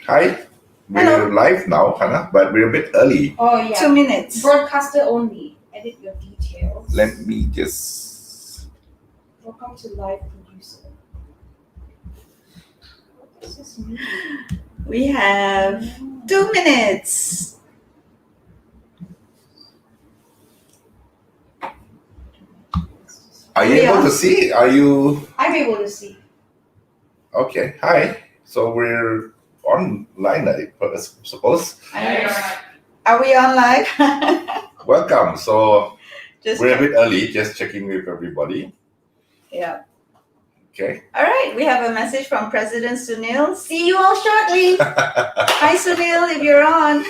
Hi, Hello. we're live now, Hanaa, but we're a bit early. Oh yeah. 2 minutes. Broadcaster only. Edit your details. Let me just. Welcome to live producer. What does this mean? We have 2 minutes. Are you We able are. to see? Are you I'm able to see. okay? Hi. So we're online, I suppose. Are we on live? Welcome. So Just we're a bit early, just checking with everybody. yeah. Okay. All right. We have a message from President Sunil. See you all shortly. Hi Sunil, if you're on.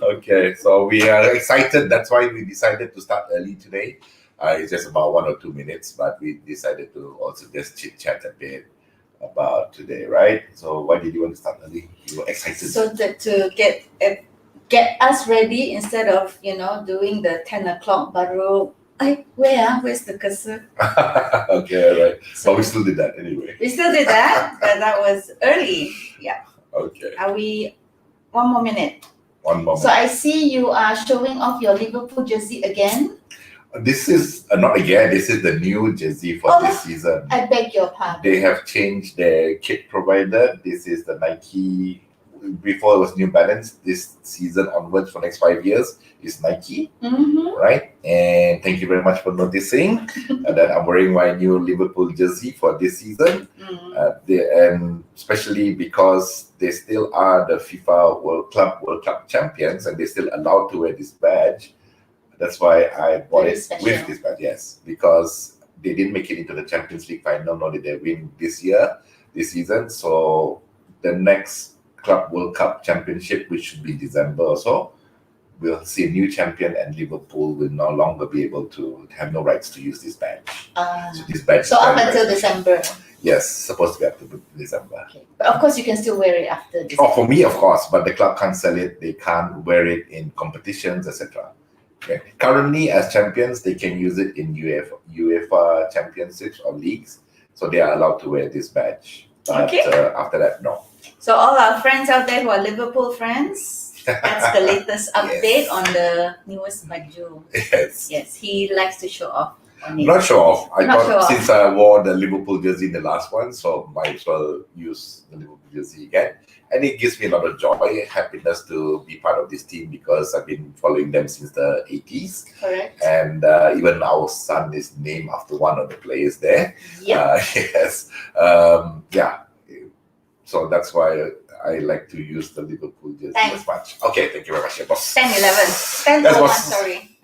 Okay. So we are excited. That's why we decided to start early today. It's just about 1 or 2 minutes, but we decided to also just chit chat a bit about today, right? So why did you want to start early? You were excited. So that to get us ready instead of doing the 10 o'clock baru. Where's the cursor? Okay, all right. So But we still did that anyway. we still did that, but that was early. Yeah. Okay. Are we 1 more minute? One moment. So I see you are showing off your Liverpool jersey again. This is not again. This is the new jersey for this season. I beg your pardon. They have changed their kit provider. This is the Nike. Before it was New Balance. This season onwards for next 5 years is Nike, Mm-hmm. right? And thank you very much for noticing that I'm wearing my new Liverpool jersey for this season. And especially because they still are the FIFA World Cup champions, and they're still allowed to wear this badge. That's why I bought Very it special. with this badge, yes, because they didn't make it into the Champions League final, nor did they win this season. So the next Club World Cup Championship, which should be December or so, we'll see a new champion, and Liverpool will no longer be able to have no rights to use this badge. So this badge. So is up very, until very December. yes, supposed to be up to December. Okay. But of course you can still wear it after December. Oh, for me, of course, but the club can't sell it. They can't wear it in competitions, etc. Okay. Currently, as champions, they can use it in UEFA championships or leagues, so they are allowed to wear this badge. But Okay. After that, no. So all our friends out there who are Liverpool friends, that's the latest update on the newest baju. Yes. Yes, he likes to show off on it. Not show off. I Not show thought off. since I wore the Liverpool jersey in the last one, so might as well use the Liverpool jersey again. And it gives me a lot of joy, happiness to be part of this team because I've been following them since the 80s. Correct. And even our son is named after one of the players there. Yep. Yes. Yeah. So that's why I like to use the Liverpool jersey Thanks. as much. Okay, thank you very much, boss. 10-11. 10-01, was- sorry.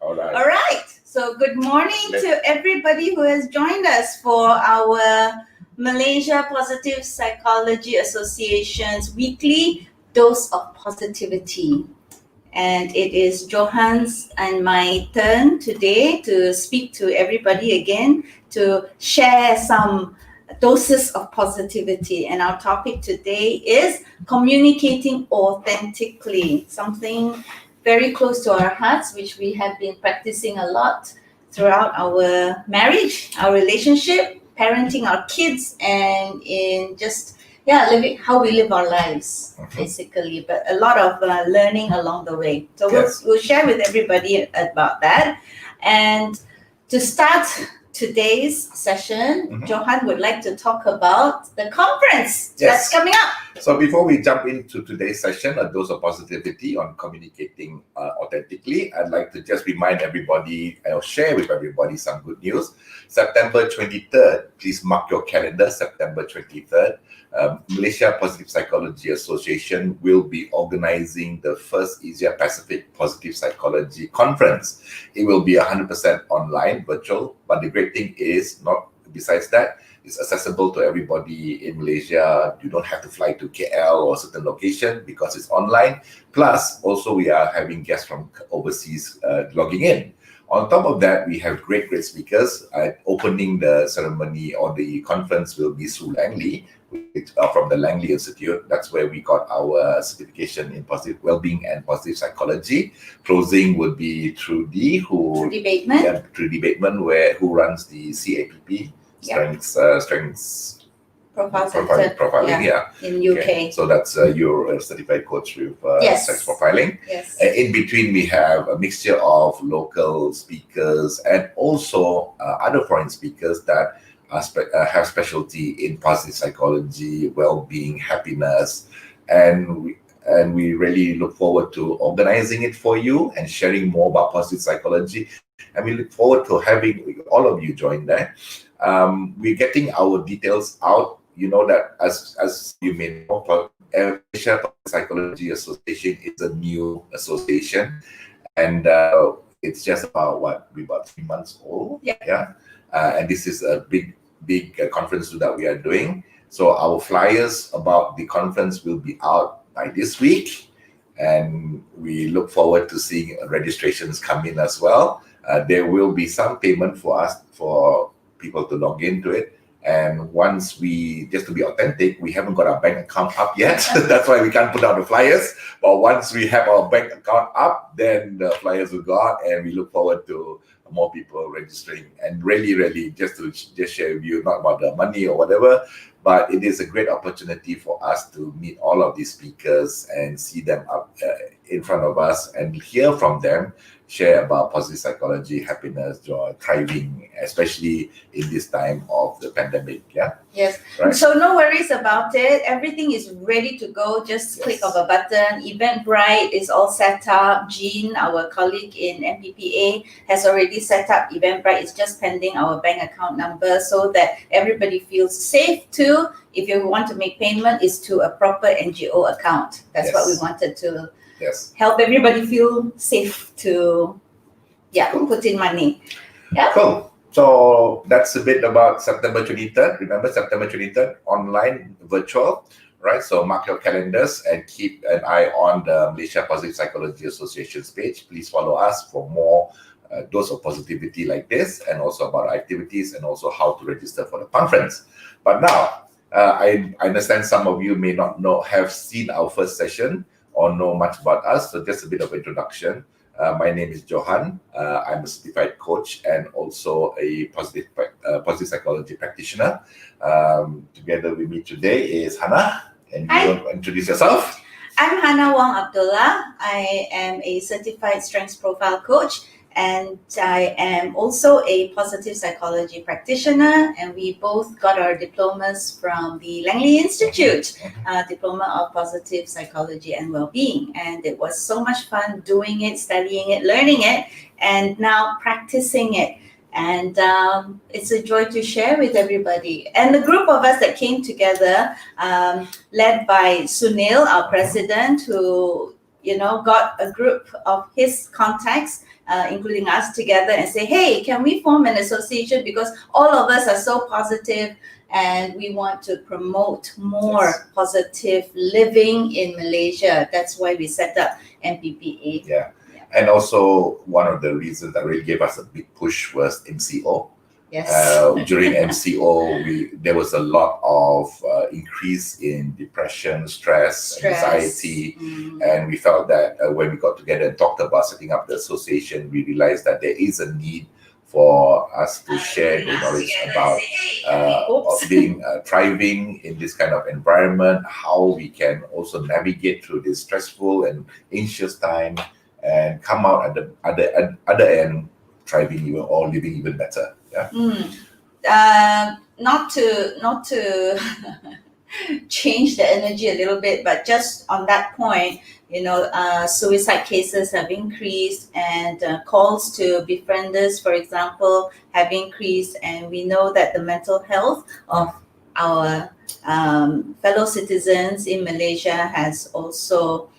All right. All right. So good morning to everybody who has joined us for our Malaysia Positive Psychology Association's weekly dose of positivity. And it is Johan's and my turn today to speak to everybody again to share some doses of positivity. And our topic today is communicating authentically, something very close to our hearts, which we have been practicing a lot throughout our marriage, our relationship, parenting our kids, and in just living how we live our lives, basically. But a lot of learning along the way. So Yes. we'll share with everybody about that. And to start today's session, Johan would like to talk about the conference that's coming up. So before we jump into today's session, a dose of positivity on communicating authentically, I'd like to just remind everybody or share with everybody some good news. September 23rd, please mark your calendar, September 23rd. Malaysia Positive Psychology Association will be organizing the first Asia Pacific Positive Psychology Conference. It will be 100% online, virtual, but the great thing is, besides that, it's accessible to everybody in Malaysia. You don't have to fly to KL or a certain location because it's online. Plus, also we are having guests from overseas logging in. On top of that, we have great speakers. Opening the ceremony or the conference will be Su Langley from the Langley Institute. That's where we got our certification in positive well-being and positive psychology. Closing would be Trudy Bateman, who runs the CAPP, Strengths Profile Center. profiling, yeah. In UK. Okay. So that's you're a certified coach with Yes. sex profiling. Yes. In between, we have a mixture of local speakers and also other foreign speakers that have specialty in positive psychology, well-being, happiness, and we really look forward to organizing it for you and sharing more about positive psychology. And we look forward to having all of you join that. We're getting our details out. You know that as you may know, Asia Psychology Association is a new association, and it's just about 3 months old. Yeah. And this is a big conference that we are doing. So our flyers about the conference will be out by this week, and we look forward to seeing registrations come in as well. There will be some payment for people to log into it. And once just to be authentic, we haven't got our bank account up yet. That's why we can't put out the flyers. But once we have our bank account up, then the flyers will go out, and we look forward to more people registering. And really, just to share with you, not about the money or whatever, but it is a great opportunity for us to meet all of these speakers and see them up in front of us and hear from them, share about positive psychology, happiness, joy, thriving, especially in this time of the pandemic. Yeah. Yes. Right. So no worries about it. Everything is ready to go. Just click of a button. Eventbrite is all set up. Jean, our colleague in MPPA, has already set up Eventbrite. It's just pending our bank account number so that everybody feels safe too. If you want to make payment, is to a proper NGO account. That's what we wanted to help everybody feel safe to put in money. Yeah. Cool. So that's a bit about September 23rd. Remember, September 23rd, online, virtual, right? So mark your calendars and keep an eye on the Malaysia Positive Psychology Association's page. Please follow us for more dose of positivity like this, and also about our activities, and also how to register for the conference. But now, I understand some of you may not have seen our first session or know much about us. So just a bit of introduction. My name is Johan. I'm a certified coach and also a positive psychology practitioner. Together with me today is Hanaa. And you want to introduce yourself? I'm Hanaa Wong Abdullah. I am a certified strengths profile coach, and I am also a positive psychology practitioner, and we both got our diplomas from the Langley Institute, Diploma of Positive Psychology and Wellbeing. And it was so much fun doing it, studying it, learning it, and now practicing it. And it's a joy to share with everybody. And the group of us that came together, led by Sunil, our president, who got a group of his contacts, including us, together and say, hey, can we form an association, because all of us are so positive and we want to promote more positive living in Malaysia. That's why we set up MPPA. Yeah. And also, one of the reasons that really gave us a big push was MCO. Yes. During MCO, there was a lot of increase in depression, stress, anxiety, and we felt that when we got together and talked about setting up the association, we realized that there is a need for us to share the knowledge about being thriving in this kind of environment, how we can also navigate through this stressful and anxious time, and come out at the other end thriving even, or living even better. Yeah. Not to change the energy a little bit, but just on that point, suicide cases have increased, and calls to befrienders, for example, have increased, and we know that the mental health of our fellow citizens in Malaysia has also,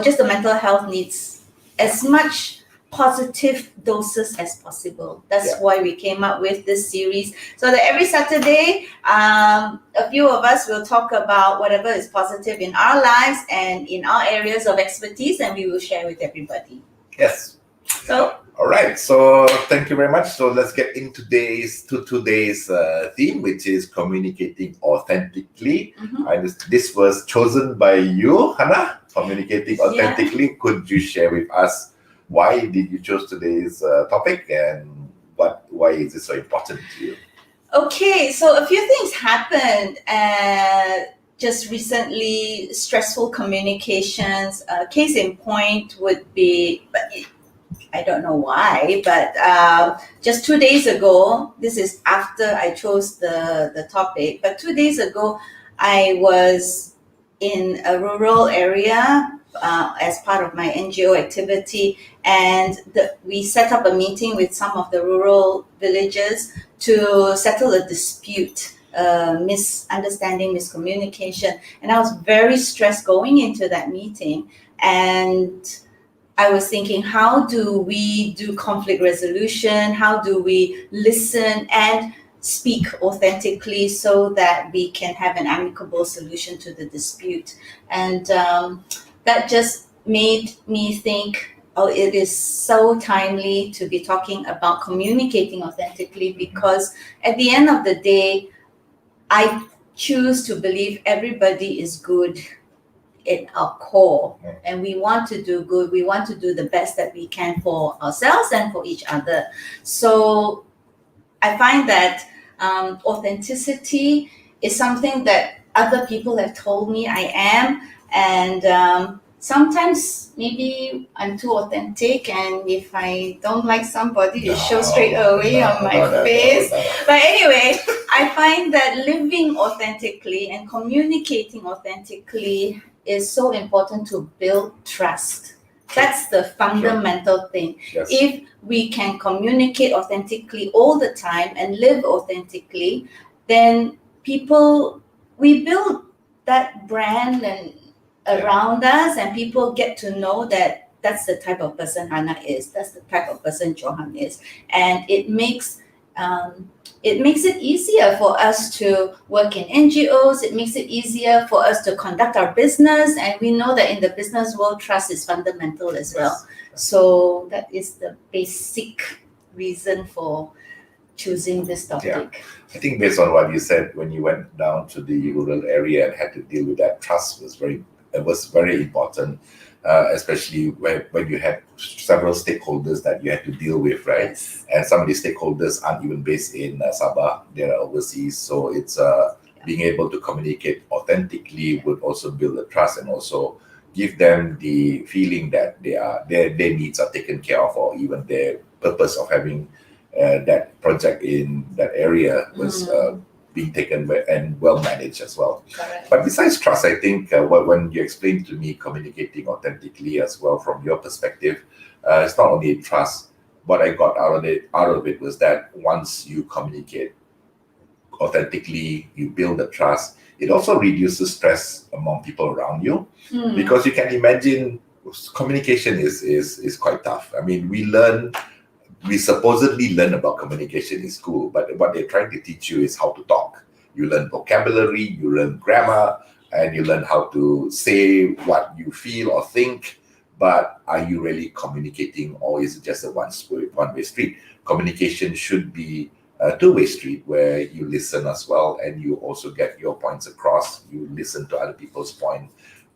just the mental health needs as much positive doses as possible. That's why we came up with this series, so that every Saturday, a few of us will talk about whatever is positive in our lives and in our areas of expertise, and we will share with everybody. Yes. So, all right. So thank you very much. So let's get into today's theme, which is communicating authentically. This was chosen by you, Hanaa. Communicating authentically. Could you share with us why did you choose today's topic, and why is it so important to you? Okay, so a few things happened just recently. Stressful communications. Case in point would be, but I don't know why, but just 2 days ago, this is after I chose the topic, but 2 days ago, I was in a rural area as part of my NGO activity, and we set up a meeting with some of the rural villagers to settle a dispute, misunderstanding, miscommunication. And I was very stressed going into that meeting. And I was thinking, how do we do conflict resolution? How do we listen and speak authentically so that we can have an amicable solution to the dispute? And that just made me think, oh, it is so timely to be talking about communicating authentically, because at the end of the day, I choose to believe everybody is good in our core, and we want to do good. We want to do the best that we can for ourselves and for each other. So I find that authenticity is something that other people have told me I am, and sometimes maybe I'm too authentic, and if I don't like somebody, it shows straight away on my face. But anyway, I find that living authentically and communicating authentically is so important to build trust. That's the fundamental thing. Yes. If we can communicate authentically all the time and live authentically, then we build that brand and around us, and people get to know that that's the type of person Hanaa is, that's the type of person Johan is, and it makes it easier for us to work in NGOs. It makes it easier for us to conduct our business, and we know that in the business world, trust is fundamental as well. So that is the basic reason for choosing this topic. Yeah. I think based on what you said, when you went down to the rural area and had to deal with that, trust was very important, especially when you had several stakeholders that you had to deal with, right? Yes. And some of these stakeholders aren't even based in Sabah; they're overseas. So it's being able to communicate authentically would also build the trust and also give them the feeling that their needs are taken care of, or even their purpose of having that project in that area was being taken and well managed as well. Correct. But besides trust, I think when you explained to me communicating authentically as well from your perspective, it's not only trust. What I got out of it was that once you communicate authentically, you build the trust. It also reduces stress among people around you, because you can imagine communication is quite tough. I mean, we supposedly learn about communication in school, but what they're trying to teach you is how to talk. You learn vocabulary, you learn grammar, and you learn how to say what you feel or think. But are you really communicating, or is it just a one-way street? Communication should be a two-way street where you listen as well, and you also get your points across. You listen to other people's point.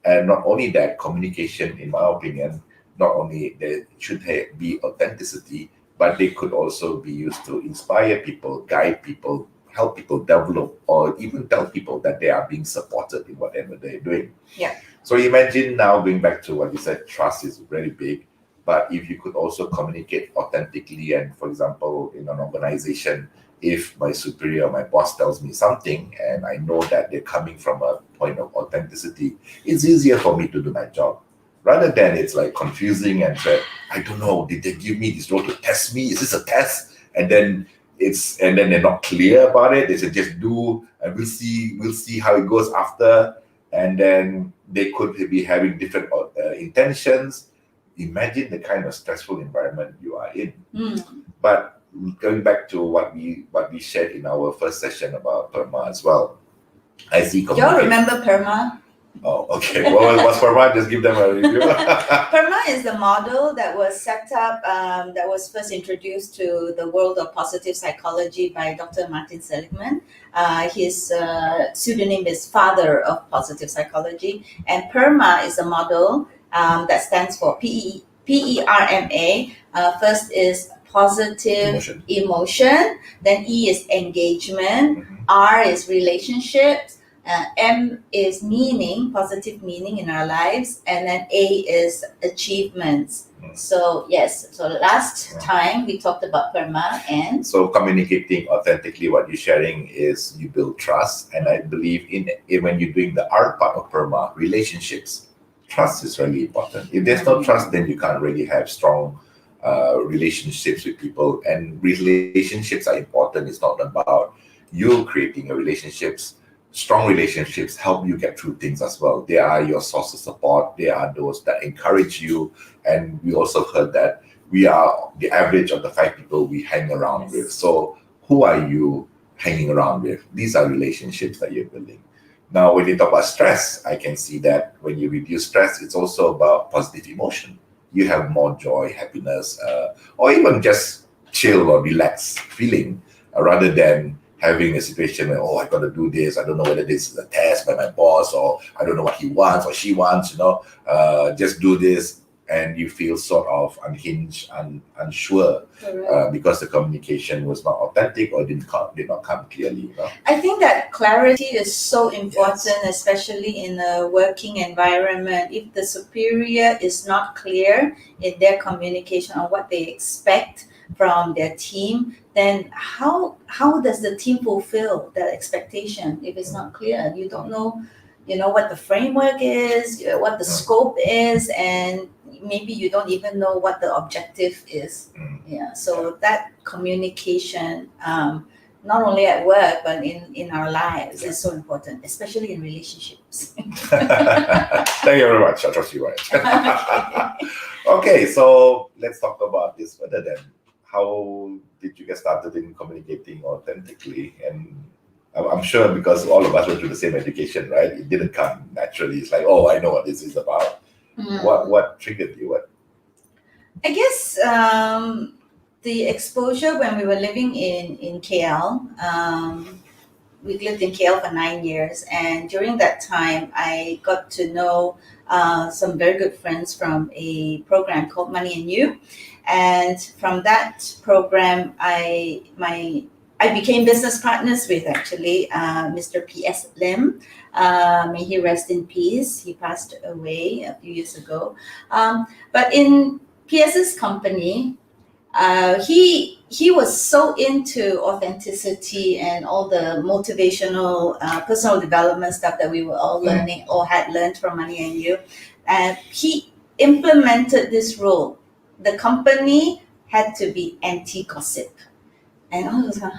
And not only that, communication, in my opinion, not only there should be authenticity, but they could also be used to inspire people, guide people, help people develop, or even tell people that they are being supported in whatever they're doing. Yeah. So imagine now, going back to what you said, trust is very big, but if you could also communicate authentically, and for example, in an organization, if my superior, my boss tells me something and I know that they're coming from a point of authenticity, it's easier for me to do my job. Rather than it's like confusing and said, I don't know, did they give me this role to test me? Is this a test? And then they're not clear about it. They said just do, and we'll see how it goes after. And then they could be having different intentions. Imagine the kind of stressful environment you are in. But going back to what we shared in our first session about PERMA as well, I see. Do you all remember PERMA? Oh, okay. Well, what's PERMA? Just give them a review. PERMA is the model that was set up, that was first introduced to the world of positive psychology by Dr. Martin Seligman. His pseudonym is Father of Positive Psychology. And PERMA is a model that stands for PERMA. First is positive emotion. Then E is engagement. R is relationships. M is meaning, positive meaning in our lives, and then A is achievements. So yes, so last time we talked about PERMA and So communicating authentically, what you're sharing is you build trust, and I believe in when you're doing the R part of PERMA, relationships, trust is really important. If there's no trust, then you can't really have strong relationships with people, and relationships are important. It's not about you creating a relationships. Strong relationships help you get through things as well. They are your source of support. They are those that encourage you. And we also heard that we are the average of the 5 people we hang around with. So who are you hanging around with? These are relationships that you're building. Now, when you talk about stress, I can see that when you reduce stress, it's also about positive emotion. You have more joy, happiness, or even just chill or relaxed feeling rather than having a situation where, I got to do this. I don't know whether this is a test by my boss, or I don't know what he wants or she wants, just do this. And you feel sort of unhinged and unsure because the communication was not authentic or did not come clearly. I think that clarity is so important, especially in a working environment. If the superior is not clear in their communication on what they expect from their team, then how does the team fulfill that expectation if it's not clear? You don't know, what the framework is, what the scope is, and maybe you don't even know what the objective is. So that communication, not only at work but in our lives, is so important, especially in relationships. Thank you very much. I trust you right. Okay, so let's talk about this further then. How did you get started in communicating authentically? And I'm sure because all of us went through the same education, right? It didn't come naturally. It's like, I know what this is about. What triggered you? I guess the exposure when we were living in KL, we lived in KL for 9 years, and during that time, I got to know some very good friends from a program called Money and You, and from that program, I became business partners with actually Mr. P.S. Lim. May he rest in peace. He passed away a few years ago. But in P.S.'s company, he was so into authenticity and all the motivational personal development stuff that we were all learning or had learned from Money and You. And he implemented this rule. The company had to be anti-gossip. And I was like,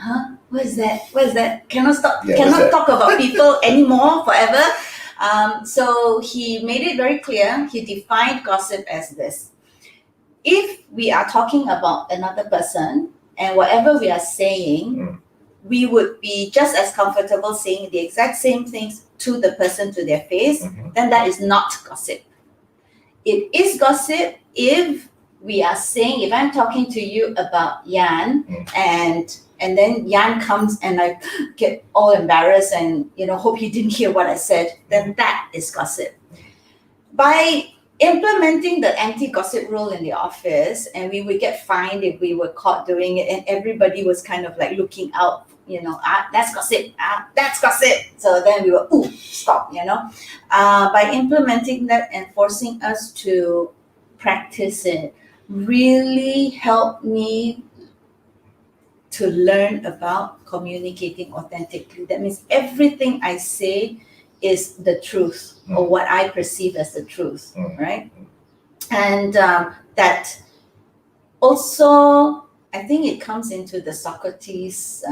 what is that? What is that? Cannot talk about people anymore forever. So he made it very clear. He defined gossip as this. If we are talking about another person and whatever we are saying, we would be just as comfortable saying the exact same things to the person to their face, then that is not gossip. It is gossip if we are saying, if I'm talking to you about Yan and then Yan comes and I get all embarrassed and hope he didn't hear what I said, then that is gossip. By implementing the anti-gossip rule in the office, and we would get fined if we were caught doing it, and everybody was kind of like looking out, that's gossip, that's gossip. So then we were, stop, by implementing that and forcing us to practice it really helped me to learn about communicating authentically. That means everything I say is the truth or what I perceive as the truth, right? And that also, I think it comes into the Socrates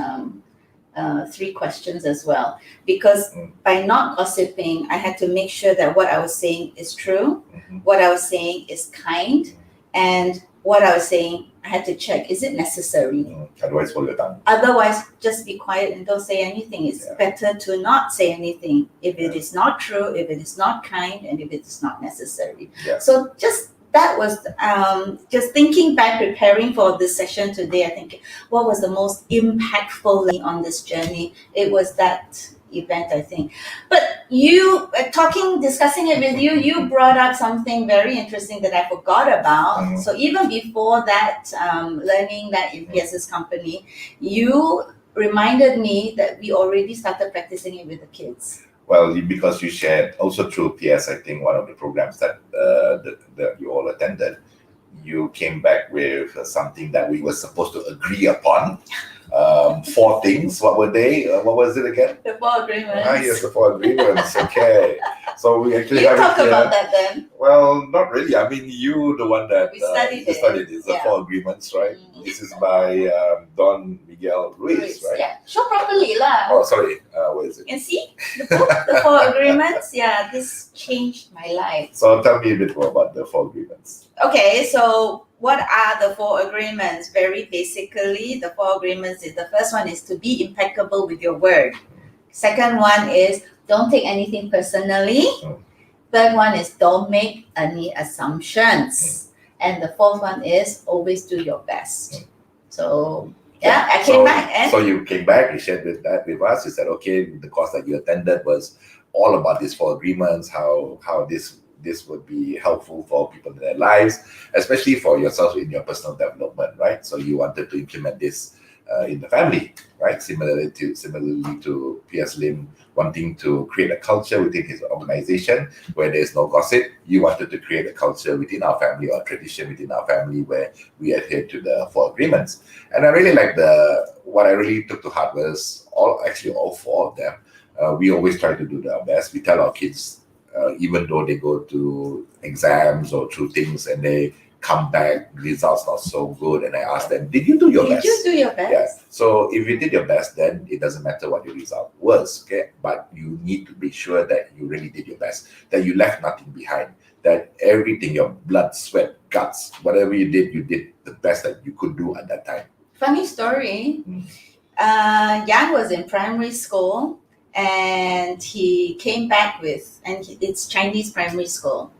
3 questions as well, because by not gossiping, I had to make sure that what I was saying is true, what I was saying is kind, and what I was saying, I had to check, is it necessary? Otherwise, hold your tongue. Otherwise, just be quiet and don't say anything. It's better to not say anything if it is not true, if it is not kind, and if it is not necessary. So that was just thinking back, preparing for this session today. I think what was the most impactful thing on this journey? It was that event, I think. But you discussing it with you, you brought up something very interesting that I forgot about. Mhm. So even before that, learning that in PS's company, you reminded me that we already started practicing it with the kids. Well, because you shared also through PS, I think one of the programs that that you all attended, you came back with something that we were supposed to agree upon. 4 things. What were they? What was it again? The 4 agreements. Yes, the 4 agreements. Okay. So we actually You have talk it here. about that then. Well, not really. I mean, you the one that We studied you it. studied it. The Yeah. 4 agreements, right? Mhm. This is by Don Miguel Ruiz, right? Yeah. Show properly lah. Oh, sorry. What is it? You can see the book, the 4 agreements. Yeah, this changed my life. So tell me a bit more about the 4 agreements. Okay, so what are the 4 agreements? Very basically, the 4 agreements is the first one is to be impeccable with your word. Second one is don't take anything personally. Third one is don't make any assumptions. And the fourth one is always do your best. So yeah, I came back and So you came back, you shared that with us. You said, okay, the course that you attended was all about these 4 agreements, how this would be helpful for people in their lives, especially for yourself in your personal development, right? So you wanted to implement this in the family, right? Similarly to PS Lim wanting to create a culture within his organization where there's no gossip. You wanted to create a culture within our family or a tradition within our family where we adhere to the 4 agreements. And I really like what I really took to heart was all 4 of them. We always try to do our best. We tell our kids, even though they go to exams or through things and they come back, results not so good, and I ask them, did you do your best? Did you do your best? Yeah. So if you did your best, then it doesn't matter what your result was, okay? But you need to be sure that you really did your best, that you left nothing behind, that everything, your blood, sweat, guts, whatever you did the best that you could do at that time. Funny story. Yang was in primary school and he came back with, it's Chinese primary school,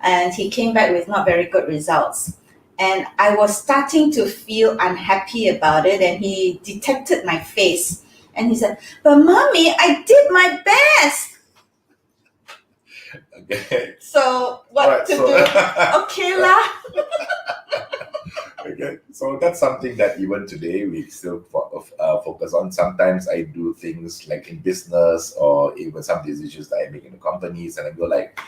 and he came back with not very good results. And I was starting to feel unhappy about it, and he detected my face and he said, but mommy, I did my best. Okay. So what to do? Okay lah. Okay, so that's something that even today we still focus on. Sometimes I do things like in business or even some decisions that I make in the companies, and I go like,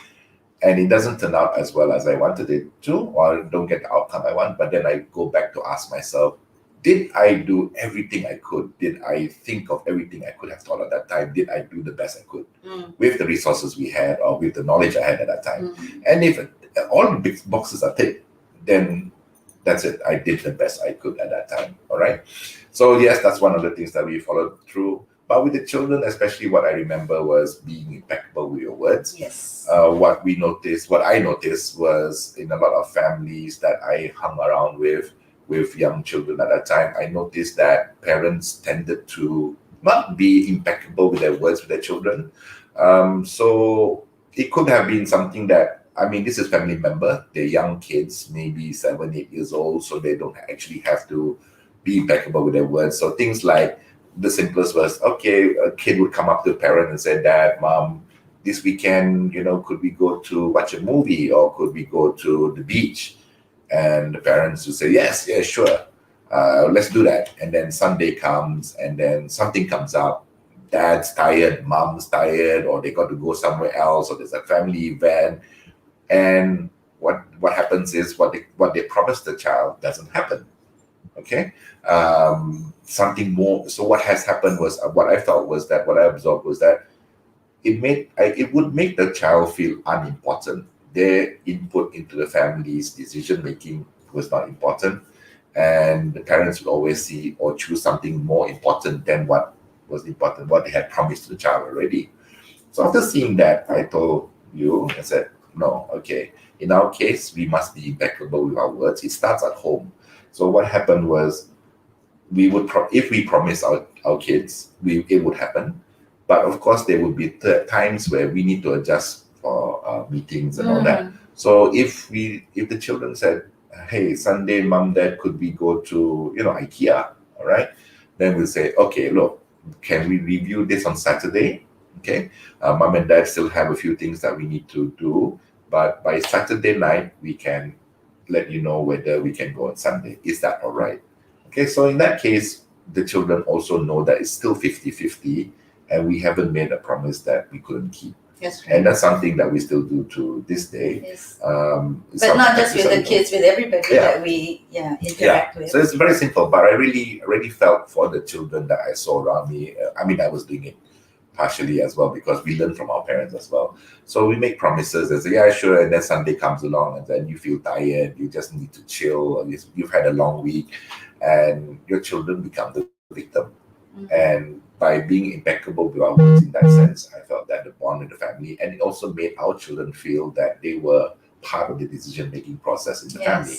and it doesn't turn out as well as I wanted it to, or don't get the outcome I want. But then I go back to ask myself, did I do everything I could? Did I think of everything I could have thought at that time? Did I do the best I could with the resources we had or with the knowledge I had at that time? And if all the big boxes are ticked, then that's it. I did the best I could at that time. All right. So yes, that's one of the things that we followed through. But with the children, especially what I remember was being impeccable with your words. Yes. What I noticed was in a lot of families that I hung around with young children at that time, I noticed that parents tended to not be impeccable with their words with their children. So it could have been something that, I mean, this is family member, they're young kids, maybe 7, 8 years old, so they don't actually have to be impeccable with their words. So things like the simplest was, okay, a kid would come up to a parent and say, Dad, Mom, this weekend, could we go to watch a movie or could we go to the beach? And the parents would say, yes, sure, let's do that. And then Sunday comes and then something comes up. Dad's tired, mom's tired, or they got to go somewhere else, or there's a family event. And what happens is what they promised the child doesn't happen. Okay, something more. So what has happened was what I absorbed was that it would make the child feel unimportant. Their input into the family's decision making was not important, and the parents would always see or choose something more important than what was important, what they had promised to the child already. So after seeing that, I told you, I said, no, okay. In our case, we must be impeccable with our words. It starts at home. So what happened was, if we promise our kids, it would happen. But of course, there would be times where we need to adjust for meetings and all that. So if the children said, hey, Sunday, Mom, Dad, could we go to IKEA? All right. Then we'll say, okay, look, can we review this on Saturday? Okay, mom and dad still have a few things that we need to do, but by Saturday night we can let you know whether we can go on Sunday. Is that all right? Okay, so in that case, the children also know that it's still 50-50, and we haven't made a promise that we couldn't keep. That's right. And that's something that we still do to this day. Yes. But not just with the kids, with everybody that we interact with. So it's very simple, but I really felt for the children that I saw around me. I mean, I was doing it partially as well because we learn from our parents as well. So we make promises and say, yeah, sure. And then Sunday comes along and then you feel tired. You just need to chill. Or you've had a long week and your children become the victim. Mhm. And by being impeccable with our words in that sense, I felt that the bond with the family, and it also made our children feel that they were part of the decision-making process in the family,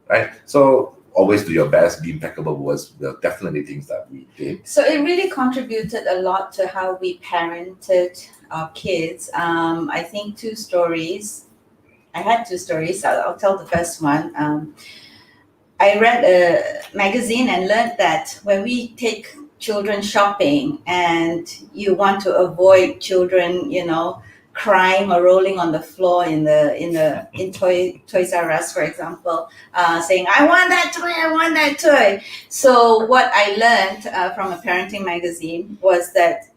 right? So always do your best, be impeccable was definitely things that we did. So it really contributed a lot to how we parented our kids. I think two stories. I had two stories. I'll tell the first one. I read a magazine and learned that when we take children shopping and you want to avoid children, crying or rolling on the floor in Toys R Us, for example, saying, I want that toy. So what I learned from a parenting magazine was that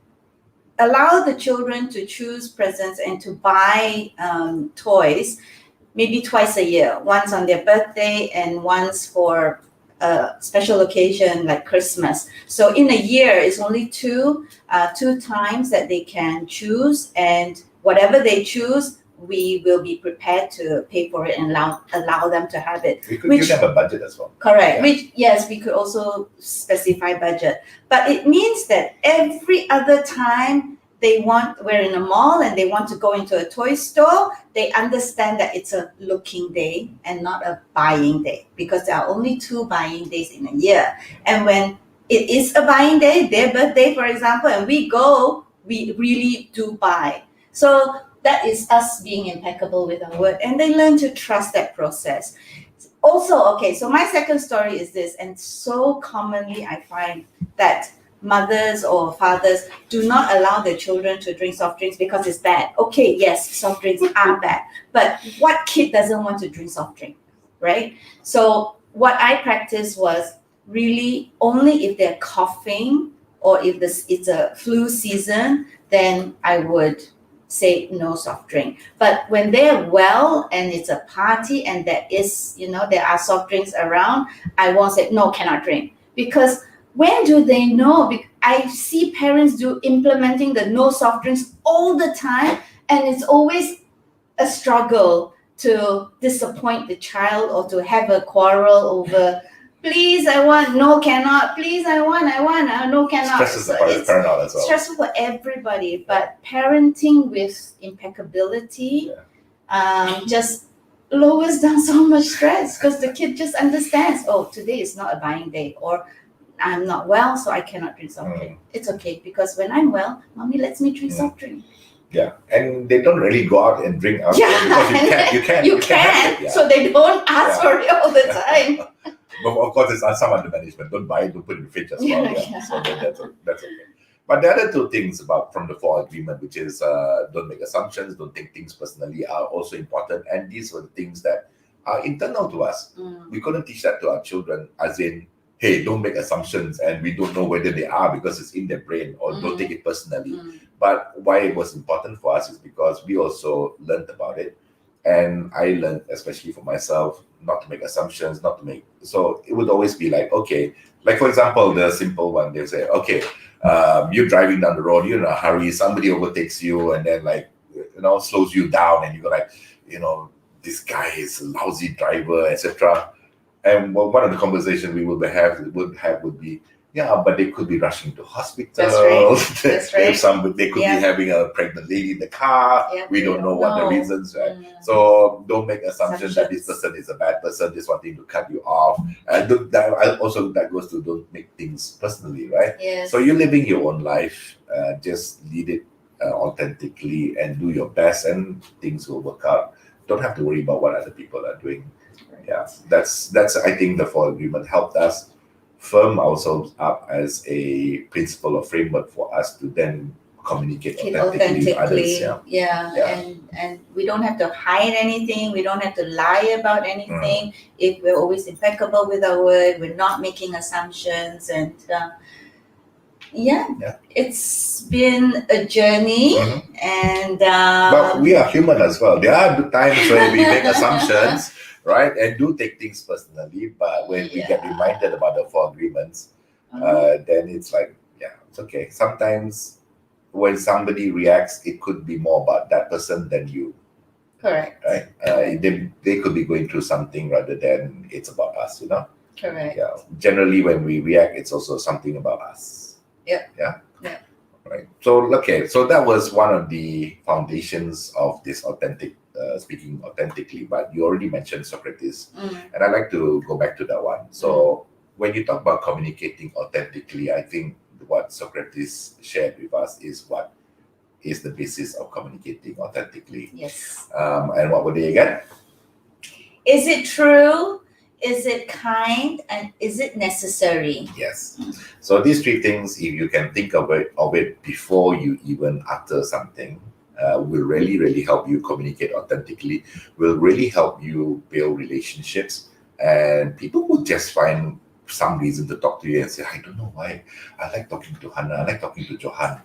allow the children to choose presents and to buy toys maybe twice a year, once on their birthday and once for a special occasion like Christmas. So in a year, it's only two times that they can choose, and whatever they choose, we will be prepared to pay for it and allow them to have it. We could give them a budget as well. Correct. Yeah. Which, yes, we could also specify budget. But it means that every other time we're in a mall and they want to go into a toy store, they understand that it's a looking day and not a buying day, because there are only 2 buying days in a year. And when it is a buying day, their birthday, for example, and we go, we really do buy. So that is us being impeccable with our word, and they learn to trust that process. Also, okay, so my second story is this, and so commonly I find that mothers or fathers do not allow their children to drink soft drinks because it's bad. Okay, yes, soft drinks are bad, but what kid doesn't want to drink soft drink, right? So what I practiced was really only if they're coughing or if it's a flu season, then I would say no soft drink. But when they're well and it's a party and there are soft drinks around, I won't say no, cannot drink, because when do they know? I see parents implementing the no soft drinks all the time, and it's always a struggle to disappoint the child or to have a quarrel over, please, I want, no, cannot, please, I want, no, cannot. Stresses the parent out as well. Stressful for everybody, but parenting with impeccability just lowers down so much stress, because the kid just understands, oh, today is not a buying day, or I'm not well, so I cannot drink soft drink. It's okay, because when I'm well, mommy lets me drink soft drink. Yeah, and they don't really go out and drink alcohol because you can. So they don't ask for it all the time. But of course, it's some under management. Don't buy it, don't put it in the fridge as well. So that's okay. But the other 2 things from the 4 agreement, which is don't make assumptions, don't take things personally, are also important. And these were the things that are internal to us. We couldn't teach that to our children, as in, hey, don't make assumptions, and we don't know whether they are because it's in their brain, or don't take it personally. But why it was important for us is because we also learned about it. And I learned, especially for myself, not to make assumptions, so it would always be like, okay, like for example, the simple one, they'll say, okay, you're driving down the road, you're in a hurry, somebody overtakes you and then slows you down, and you go like, this guy is a lousy driver, etc. And one of the conversations we would have would be, but they could be rushing to hospital. That's right. They could be having a pregnant lady in the car. We don't know what the reasons, right? So don't make assumptions that this person is a bad person, just wanting to cut you off. And that goes to don't make things personally, right? Yes. So you're living your own life. Just lead it authentically and do your best, and things will work out. Don't have to worry about what other people are doing. Yeah, that's I think the 4 agreement helped us firm ourselves up as a principle or framework for us to then communicate authentically with others. Yeah. And we don't have to hide anything. We don't have to lie about anything. If we're always impeccable with our word, we're not making assumptions, and Yeah. it's been a journey, and But we are human as well. There are times where we make assumptions, right, and do take things personally. But when we get reminded about the 4 agreements, then it's like, yeah, it's okay. Sometimes when somebody reacts, it could be more about that person than you. Correct. Right? They could be going through something rather than it's about us, you know? Correct. Yeah. Generally, when we react, it's also something about us. Yeah. Yeah. Yeah. Right. So, okay. So that was one of the foundations of this speaking authentically. But you already mentioned Socrates, and I'd like to go back to that one. So when you talk about communicating authentically, I think what Socrates shared with us is what is the basis of communicating authentically. Yes. And what were they again? Is it true? Is it kind? And is it necessary? Yes. So these 3 things, if you can think of it before you even utter something, will really, really help you communicate authentically, will really help you build relationships. And people will just find some reason to talk to you and say, I don't know why I like talking to Hanaa, I like talking to Johan.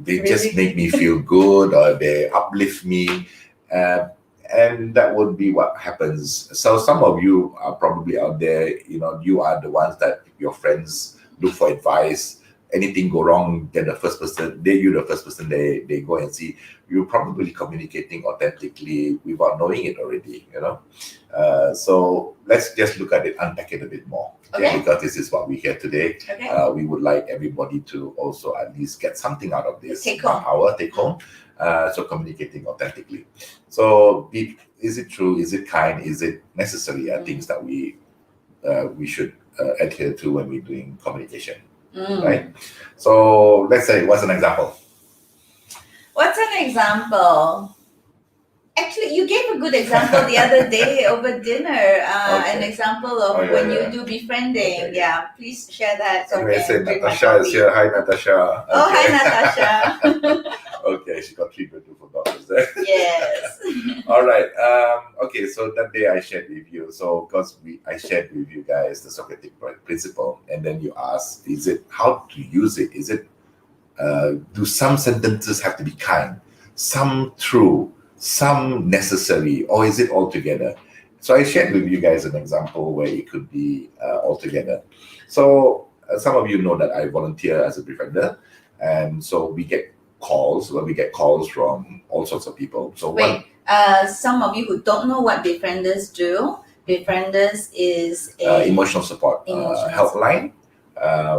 They just make me feel good, or they uplift me. And that would be what happens. So some of you are probably out there, you know, you are the ones that your friends look for advice. Anything go wrong, then the first person they go and see. You're probably communicating authentically without knowing it already, you know. So let's just look at it, unpack it a bit more. Okay. Because this is what we hear today. Okay. We would like everybody to also at least get something out of this. Take home. Our take home. So communicating authentically. So is it true? Is it kind? Is it necessary? Are things that we should adhere to when we're doing communication, right? So let's say, what's an example? What's an example? Actually, you gave a good example the other day over dinner. An example of when you do befriending. Okay. Yeah, please share that. So Let's say drink my Natasha is coffee. here. Hi, Natasha. Oh, Okay. hi, Natasha. Okay, she got treatment for daughters there. Yes. All right. Okay, so that day I shared with you. So because I shared with you guys the Socratic principle, and then you asked, is it how to use it? Is it do some sentences have to be kind, some true, some necessary, or is it all together? So I shared with you guys an example where it could be all together. So some of you know that I volunteer as a befriender, and so we get calls from all sorts of people. So some of you who don't know what befrienders do, befrienders is a emotional support helpline.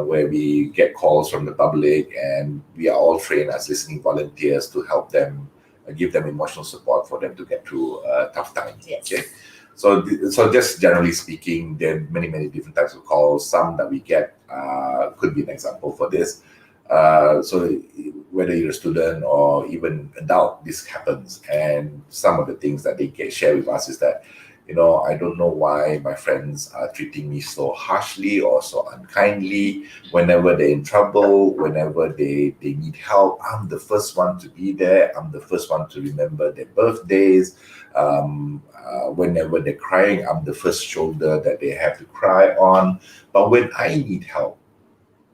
Where we get calls from the public, and we are all trained as listening volunteers to help them, give them emotional support for them to get through tough times. Yes. Okay, so just generally speaking, there are many different types of calls. Some that we get could be an example for this. So whether you're a student or even adult, this happens, and some of the things that they share with us is that, you know, I don't know why my friends are treating me so harshly or so unkindly. Whenever they're in trouble, whenever they need help, I'm the first one to be there. I'm the first one to remember their birthdays. Whenever they're crying, I'm the first shoulder that they have to cry on. But when I need help,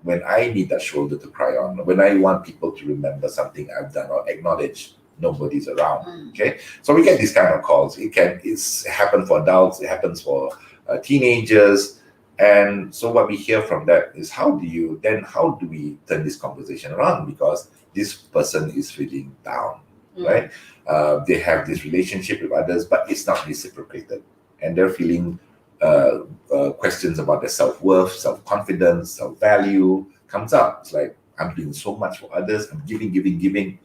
when I need that shoulder to cry on, when I want people to remember something I've done or acknowledge, nobody's around. Okay, so we get these kind of calls. It's happened for adults, it happens for teenagers, and so what we hear from that is how do we turn this conversation around, because this person is feeling down, right? They have this relationship with others, but it's not reciprocated, and they're feeling questions about their self-worth, self-confidence, self-value comes up. It's like, I'm doing so much for others, I'm giving,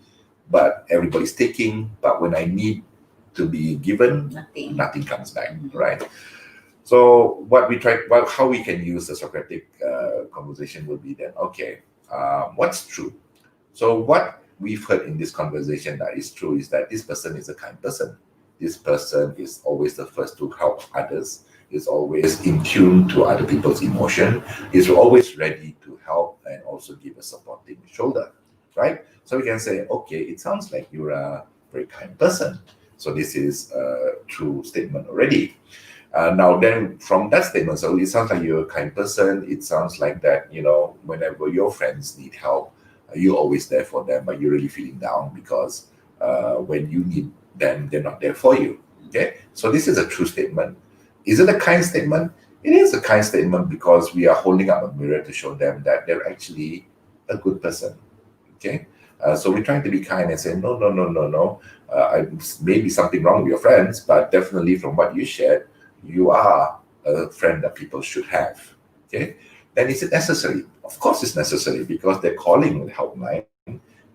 but everybody's taking. But when I need to be given, nothing comes back, right? So how we can use the Socratic conversation will be then, okay, what's true? So what we've heard in this conversation that is true is that this person is a kind person. This person is always the first to help others. is always in tune to other people's emotion, is always ready to help and also give a supporting shoulder, right? So we can say, okay, it sounds like you're a very kind person. So this is a true statement already. Now then, from that statement, so it sounds like you're a kind person. It sounds like that, whenever your friends need help, you're always there for them, but you're really feeling down because when you need them, they're not there for you. Okay, so this is a true statement. Is it a kind statement? It is a kind statement because we are holding up a mirror to show them that they're actually a good person. Okay, so we're trying to be kind and say, no, no, no, no, no. Maybe something wrong with your friends, but definitely from what you shared, you are a friend that people should have. Okay, then is it necessary? Of course, it's necessary because they're calling the helpline,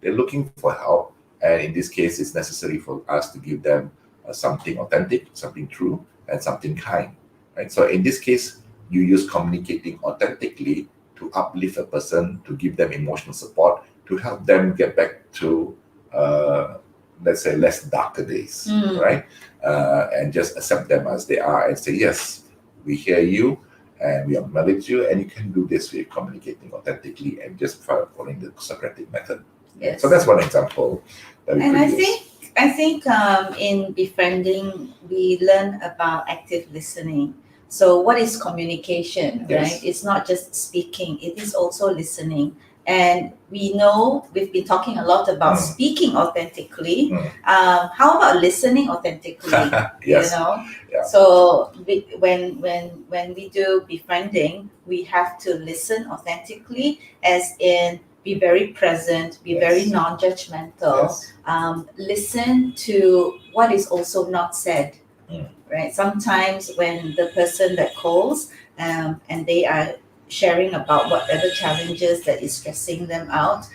they're looking for help, and in this case, it's necessary for us to give them something authentic, something true, and something kind. Right. So in this case, you use communicating authentically to uplift a person, to give them emotional support, to help them get back to, let's say, less darker days, right? And just accept them as they are and say, yes, we hear you and we acknowledge you, and you can do this with communicating authentically and just following the Socratic method. Yes. So that's one example that we And could I use. think in befriending, we learn about active listening. So what is communication, Yes. right? It's not just speaking, it is also listening. And we know we've been talking a lot about speaking authentically. How about listening authentically? Yes. Yeah. So when we do befriending, we have to listen authentically, as in be very present, be very non-judgmental. Yes. Listen to what is also not said. Right. Sometimes when the person that calls and they are sharing about whatever challenges that is stressing them out,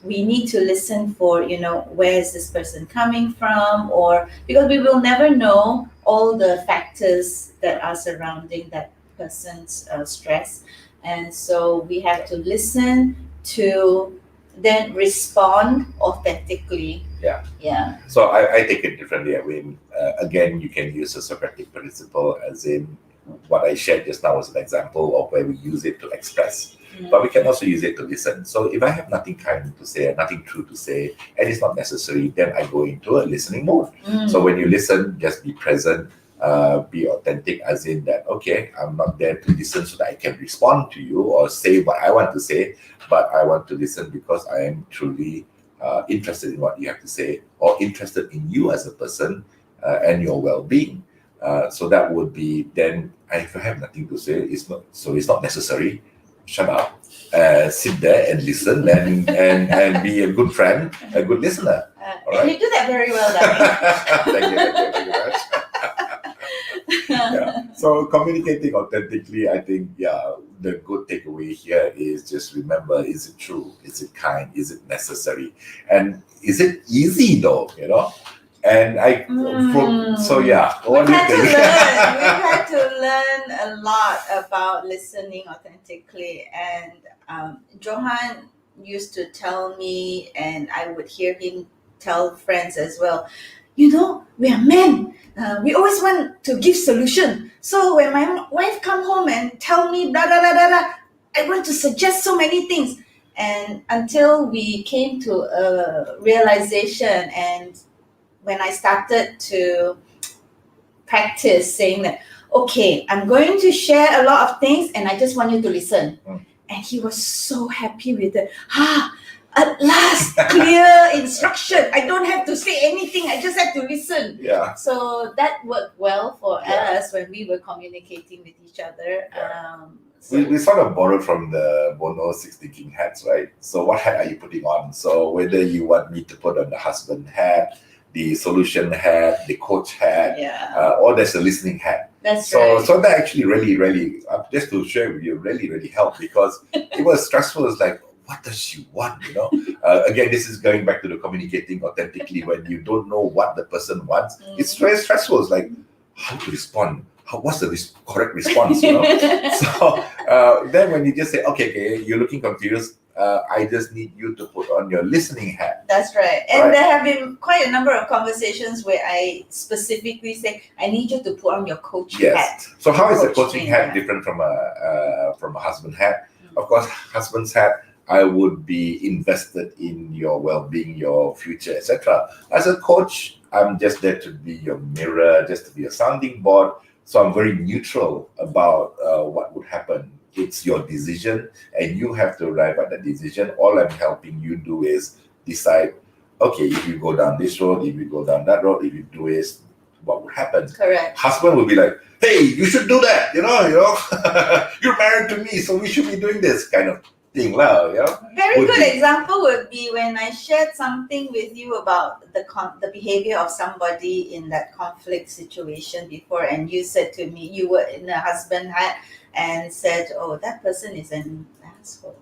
we need to listen for, where is this person coming from, or because we will never know all the factors that are surrounding that person's stress. And so we have to listen to then respond authentically. Yeah. So I take it differently. I mean, again, you can use a Socratic principle, as in what I shared just now was an example of where we use it to express. But we can also use it to listen. So if I have nothing kind to say, nothing true to say, and it's not necessary, then I go into a listening mode. So when you listen, just be present, be authentic, as in that, okay, I'm not there to listen so that I can respond to you or say what I want to say, but I want to listen because I am truly interested in what you have to say, or interested in you as a person and your well-being. So that would be, then if I have nothing to say, it's not necessary. Shut up, sit there and listen, and be a good friend, a good listener. All right? And you do that very well, Danny. Thank you very much. Yeah. So communicating authentically, I think, the good takeaway here is just remember: is it true? Is it kind? Is it necessary? And is it easy though? And We've had to learn a lot about listening authentically. And Johan used to tell me, and I would hear him tell friends as well, we are men. We always want to give solution. So when my wife come home and tell me blah, blah, blah, blah, blah, I want to suggest so many things. And until we came to a realization, and when I started to practice saying that, okay, I'm going to share a lot of things and I just want you to listen. And he was so happy with it. At last, clear instruction. I don't have to say anything. I just have to listen. Yeah. So that worked well for us when we were communicating with each other. We sort of borrowed from the Bono 6 thinking hats, right? So what hat are you putting on? So whether you want me to put on the husband hat, the solution hat, the coach hat, or there's a listening hat. That's right. So that actually really, just to share with you, really helped, because it was stressful. It's like, what does she want? Again, this is going back to the communicating authentically. When you don't know what the person wants, it's very stressful. It's like, how to respond? What's the correct response? So then when you just say, okay, you're looking confused, I just need you to put on your listening hat. That's right. And Right. there have been quite a number of conversations where I specifically say, I need you to put on your coach hat. Yes. So how is a Coach coaching trainer. hat different from a husband hat? Of course, husband's hat, I would be invested in your well-being, your future, etc. As a coach, I'm just there to be your mirror, just to be a sounding board. So I'm very neutral about what would happen. It's your decision, and you have to arrive at the decision. All I'm helping you do is decide, okay, if you go down this road, if you go down that road, if you do this, what would happen? Correct. Husband would be like, hey, you should do that, you're married to me, so we should be doing this kind of thing, Very Would good be. example would be when I shared something with you about the behavior of somebody in that conflict situation before, and you said to me, you were in a husband hat and said, oh, that person is an asshole.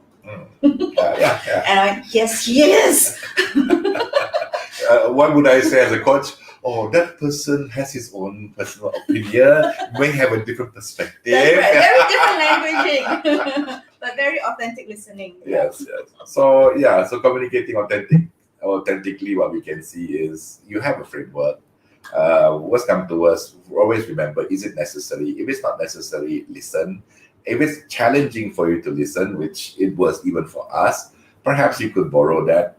Yeah. And I went, yes, he is. What would I say as a coach? Oh, that person has his own personal opinion, may have a different perspective. That's right. Very different languaging, but very authentic listening. Yes. So communicating authentically, what we can see is you have a framework. What's come to us, always remember, is it necessary? If it's not necessary, listen. If it's challenging for you to listen, which it was even for us, perhaps you could borrow that.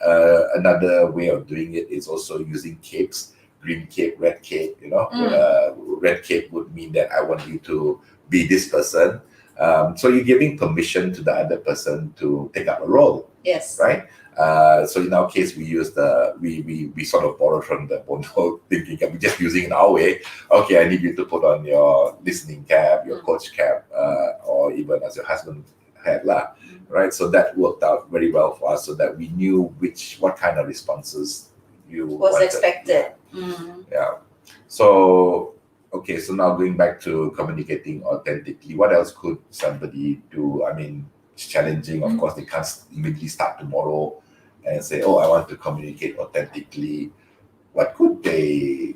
Another way of doing it is also using capes. Green cape, red cape, red cape would mean that I want you to be this person. So you're giving permission to the other person to take up a role, Yes. right? So in our case, we use we sort of borrowed from the Bono thinking, we're just using it our way. Okay, I need you to put on your listening cap, your coach cap, or even as your husband had lah, right? So that worked out very well for us, so that we knew what kind of responses you Was wanted. expected. Yeah. So okay, so now going back to communicating authentically, what else could somebody do? I mean, it's challenging. Of course, they can't immediately start tomorrow and say, oh, I want to communicate authentically. What could they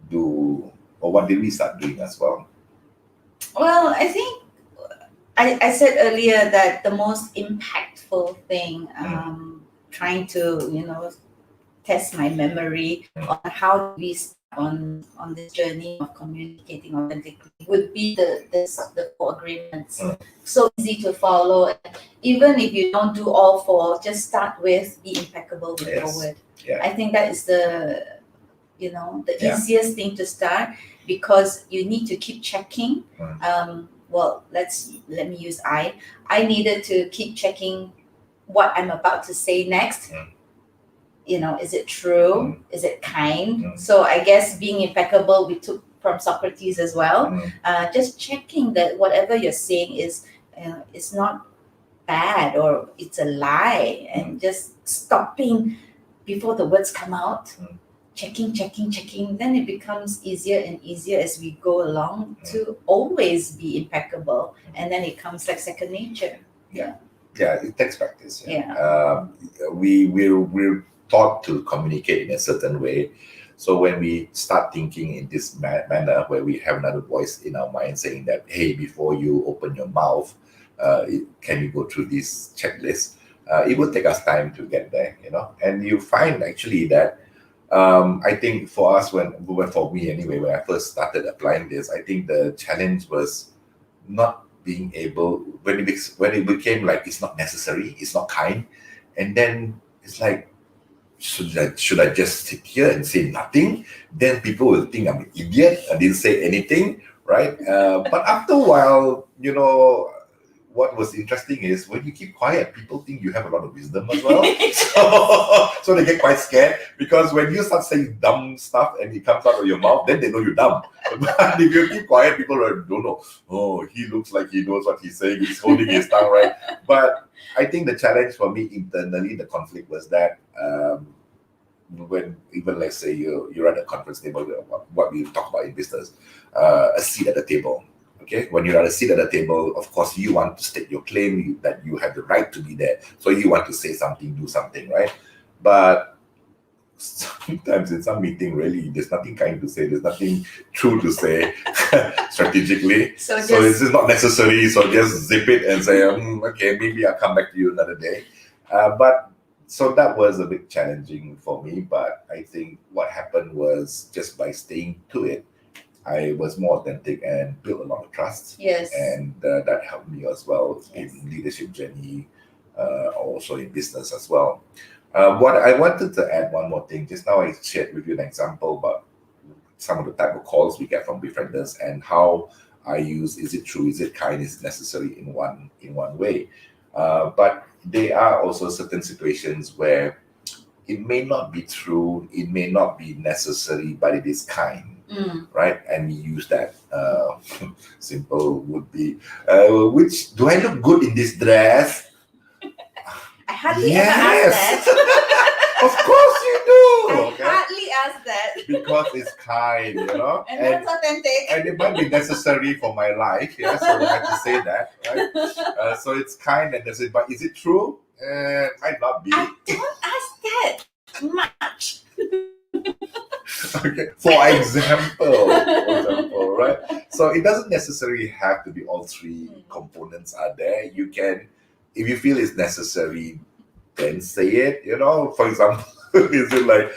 do, or what did we start doing as well? Well, I think I said earlier that the most impactful thing, trying to, test my memory on how we start on this journey of communicating authentically would be the 4 agreements. So easy to follow. Even if you don't do all 4, just start with be impeccable with your word. Yeah. I think that is the easiest thing to start, because you need to keep checking. Well, let me use I needed to keep checking what I'm about to say next. Is it true? Is it kind? So I guess being impeccable, we took from Socrates as well. Just checking that whatever you're saying is not bad or it's a lie, and just stopping before the words come out. Checking. Then it becomes easier and easier as we go along to always be impeccable, and then it comes like second nature. Yeah, it takes practice. Yeah. We're taught to communicate in a certain way. So when we start thinking in this manner, where we have another voice in our mind saying that, hey, before you open your mouth, can you go through this checklist? It will take us time to get there, And you find actually that I think for us, for me anyway, when I first started applying this, I think the challenge was not being able, when it became like it's not necessary, it's not kind, and then it's like, should I just sit here and say nothing? Then people will think I'm an idiot. I didn't say anything, right? But after a while, what was interesting is when you keep quiet, people think you have a lot of wisdom as well. So they get quite scared, because when you start saying dumb stuff and it comes out of your mouth, then they know you're dumb. But if you keep quiet, people don't know. Oh, he looks like he knows what he's saying. He's holding his tongue, right? But I think the challenge for me internally, the conflict was that when even let's say you're at a conference table, what we talk about in business, a seat at the table. Okay, when you're at a seat at the table, of course you want to state your claim that you have the right to be there. So you want to say something, do something, right? But sometimes in some meeting, really, there's nothing kind to say. There's nothing true to say strategically. So this is not necessary. So just zip it and say, okay, maybe I'll come back to you another day. But so that was a bit challenging for me. But I think what happened was just by staying to it, I was more authentic and built a lot of trust. Yes. And that helped me as well Yes. in leadership journey, also in business as well. What I wanted to add one more thing. Just now I shared with you an example about some of the type of calls we get from befrienders and how I use is it true, is it kind, is it necessary in one way. But there are also certain situations where it may not be true, it may not be necessary, but it is kind. Right, and we use that. Simple would be, which do I look good in this dress? I hardly ever ask that. Of course you do. I hardly ask that. Because it's kind, And that's authentic. and it might be necessary for my life. Yeah, so I have to say that, right? So it's kind and necessary, but is it true? Might not be. I don't ask that much. Okay. For example, right? So it doesn't necessarily have to be all three components are there. You can, if you feel it's necessary, then say it. For example, is it like,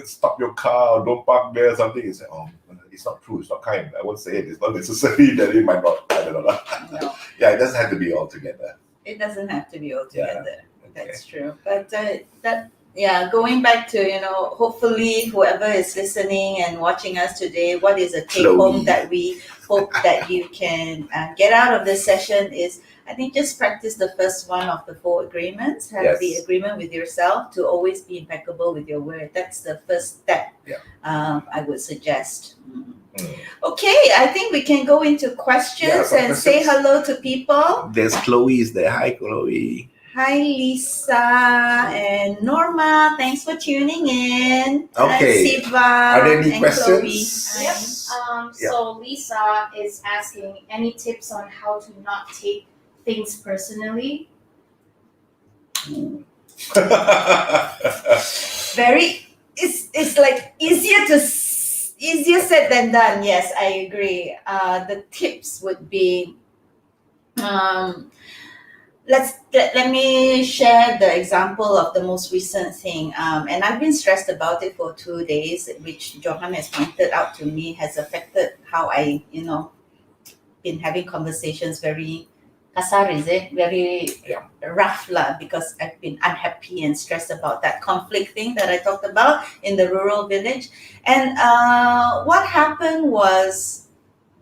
stop your car, don't park there, something? You say, oh, it's not true, it's not kind. I won't say it. It's not necessary. Then it might not. I don't know. No. Yeah, it doesn't have to be all together. It doesn't have to be all together. Okay. That's true. But going back to, hopefully whoever is listening and watching us today, what is a take home that we hope that you can get out of this session is, I think, just practice the first one of the 4 agreements. Have the agreement with yourself to always be impeccable with your word. That's the first step. I would suggest. Okay, I think we can go into questions and say hello to people. There's Chloe is there. Hi, Chloe. Hi, Lisa and Norma. Thanks for tuning in. Okay. Siva Are there any and questions? Chloe. Yep. So Lisa is asking any tips on how to not take things personally. It's like easier said than done. Yes, I agree. The tips would be, let me share the example of the most recent thing. And I've been stressed about it for 2 days, which Johan has pointed out to me has affected how I, been having conversations very kasar, is it? Very rough because I've been unhappy and stressed about that conflict thing that I talked about in the rural village. And what happened was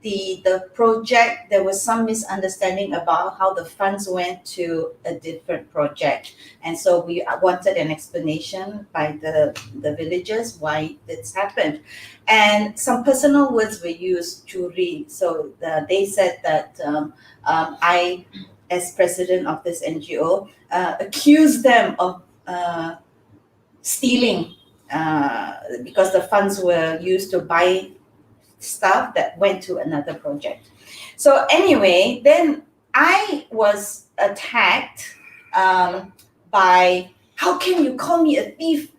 the project, there was some misunderstanding about how the funds went to a different project. And so we wanted an explanation by the villagers why this happened. And some personal words were used, curi. So they said that I, as president of this NGO, accused them of stealing because the funds were used to buy stuff that went to another project. So anyway, then I was attacked by, how can you call me a thief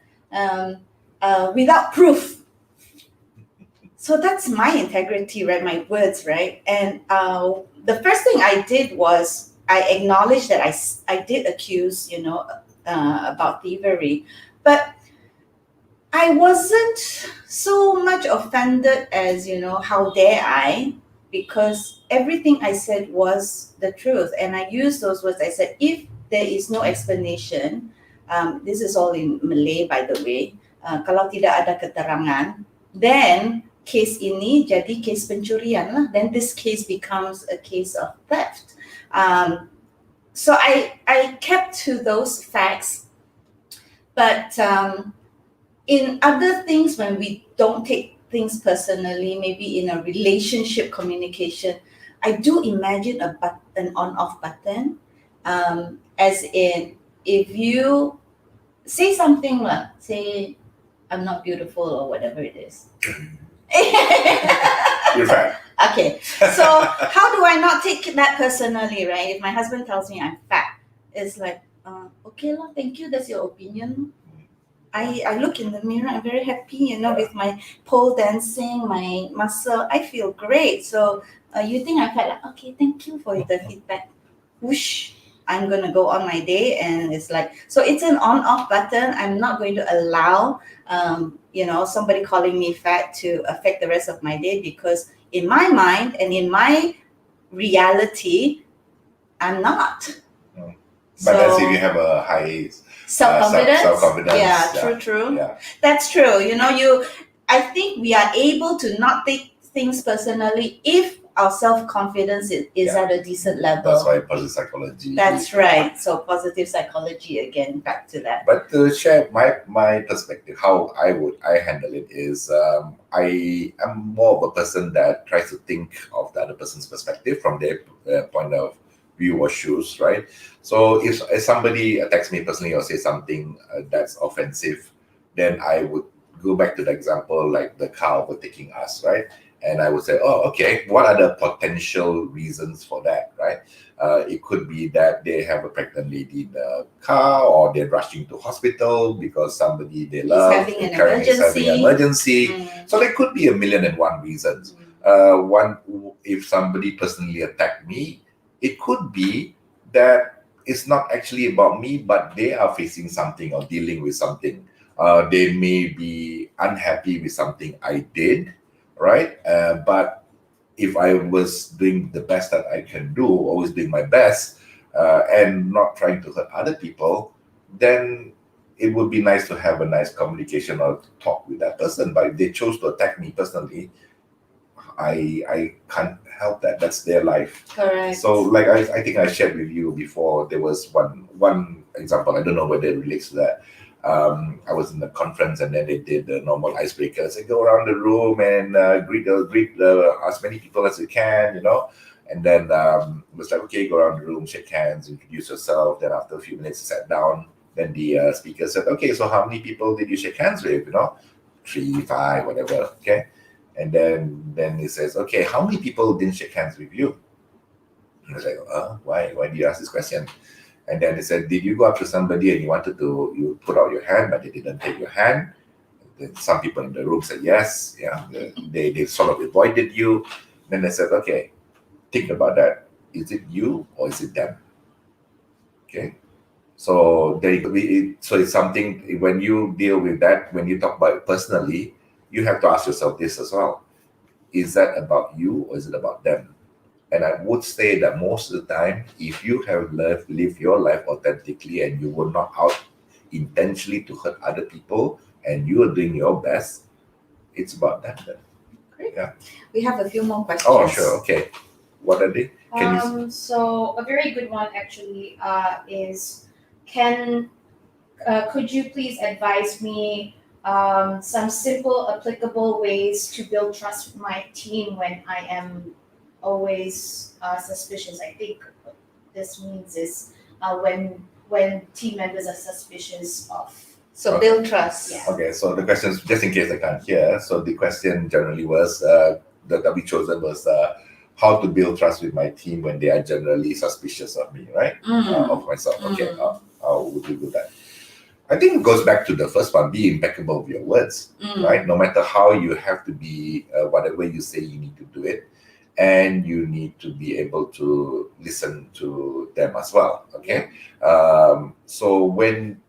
without proof? So that's my integrity, right? My words, right? And the first thing I did was I acknowledged that I did accuse, about thievery, but I wasn't so much offended as, how dare I, because everything I said was the truth. And I used those words. I said, if there is no explanation, this is all in Malay, by the way, kalau tidak ada keterangan, then case ini jadi case pencurian lah. Then this case becomes a case of theft. So I kept to those facts, but in other things, when we don't take things personally, maybe in a relationship communication, I do imagine an on-off button, as in, if you say something like, say, I'm not beautiful or whatever it is. You're fat. Okay, so how do I not take that personally, right? If my husband tells me I'm fat, it's like, okay, thank you, that's your opinion. I look in the mirror, I'm very happy, with my pole dancing, my muscle, I feel great. So you think I'm fat, like, okay, thank you for the feedback. Whoosh, I'm going to go on my day, and it's like, so it's an on-off button. I'm not going to allow, somebody calling me fat to affect the rest of my day, because in my mind and in my reality, I'm not. But that's if you have a high self-confidence. Yeah, true. Yeah. That's true. I think we are able to not take things personally if our self-confidence is at a decent level. That's why positive psychology. That's right. So positive psychology, again, back to that. But to share my perspective, how I handle it is, I am more of a person that tries to think of the other person's perspective from their point of view or shoes, right? So if somebody attacks me personally or say something that's offensive, then I would go back to the example like the car overtaking us, right? And I would say, oh, okay, what are the potential reasons for that, right? It could be that they have a pregnant lady in the car, or they're rushing to hospital because somebody they love is having an emergency. So there could be 1,000,001 reasons. If somebody personally attacked me, it could be that it's not actually about me, but they are facing something or dealing with something. They may be unhappy with something I did, right? But if I was doing the best that I can do, always doing my best, and not trying to hurt other people, then it would be nice to have a nice communication or talk with that person. But if they chose to attack me personally, I can't help that. That's their life. Correct. So like I think I shared with you before, there was one example, I don't know whether it relates to that. I was in a conference, and then they did the normal icebreakers. They go around the room and greet as many people as you can, And then it was like, okay, go around the room, shake hands, introduce yourself. Then after a few minutes, sat down. Then the speaker said, okay, so how many people did you shake hands with? 3, 5, whatever. Okay. And then he says, okay, how many people didn't shake hands with you? And I was like, why do you ask this question? And then he said, did you go up to somebody and you put out your hand, but they didn't take your hand? Then some people in the room said yes. Yeah, they sort of avoided you. Then I said, okay, think about that. Is it you or is it them? Okay. So it's something, when you deal with that, when you talk about it personally, you have to ask yourself this as well. Is that about you or is it about them? And I would say that most of the time, if you have lived your life authentically and you were not out intentionally to hurt other people and you are doing your best, it's about that then. Great. Yeah. We have a few more questions. Oh, sure. Okay. What are they? So a very good one actually is, could you please advise me some simple applicable ways to build trust with my team when I am always suspicious? I think what this means is when team members are suspicious of. So build trust. Yeah. Okay, so the question is, just in case I can't hear, so the question generally was that we chosen was how to build trust with my team when they are generally suspicious of me, right? Of myself. Okay, how would we do that? I think it goes back to the first one, be impeccable with your words, right? No matter how you have to be, whatever you say, you need to do it. And you need to be able to listen to them as well, okay? So when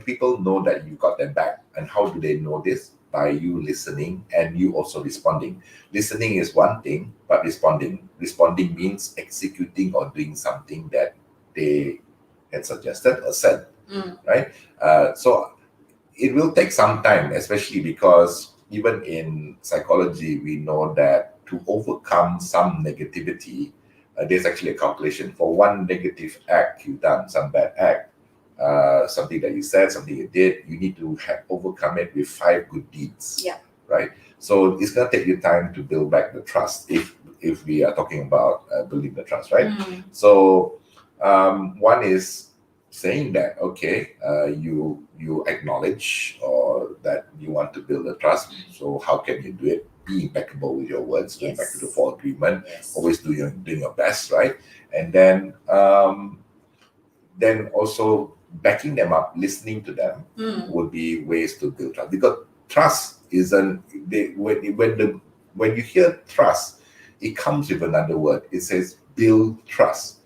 people know that you got their back, and how do they know this? By you listening and you also responding. Listening is one thing, but responding means executing or doing something that they had suggested or said, right? So it will take some time, especially because even in psychology, we know that to overcome some negativity, there's actually a calculation. For one negative act you've done, some bad act, something that you said, something you did, you need to overcome it with 5 good deeds. Yeah. Right. So it's gonna take you time to build back the trust. If we are talking about building the trust, right? So one is saying that you acknowledge or that you want to build a trust. So how can you do it? Be impeccable with your words. Going back to the 4 agreement. Always doing your best, right? And then also backing them up, listening to them would be ways to build trust. Because trust isn't when you hear trust, it comes with another word. It says build trust.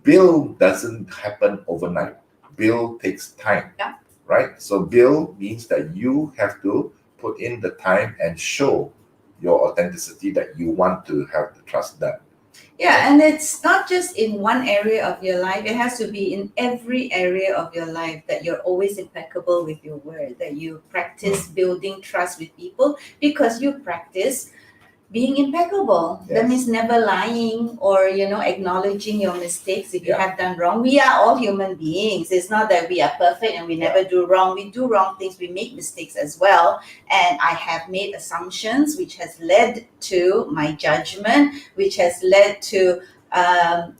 build doesn't happen overnight. Build takes time. Yeah. Right? So build means that you have to put in the time and show your authenticity that you want to have the trust done. Yeah, and it's not just in one area of your life. It has to be in every area of your life, that you're always impeccable with your word, that you practice building trust with people because you practice being impeccable. Yes. That means never lying or, acknowledging your mistakes if you Yeah. have done wrong. We are all human beings. It's not that we are perfect and we never do wrong. We do wrong things. We make mistakes as well. And I have made assumptions, which has led to my judgment, which has led to a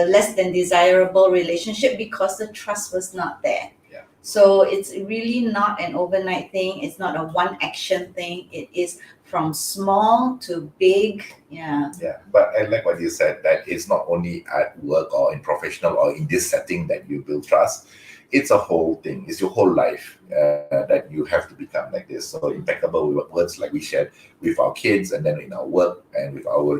less than desirable relationship because the trust was not there. Yeah. So it's really not an overnight thing. It's not a one action thing. It is from small to big. Yeah. Yeah, but I like what you said, that it's not only at work or in professional or in this setting that you build trust. It's a whole thing. It's your whole life that you have to become like this. So impeccable with words, like we shared with our kids, and then in our work and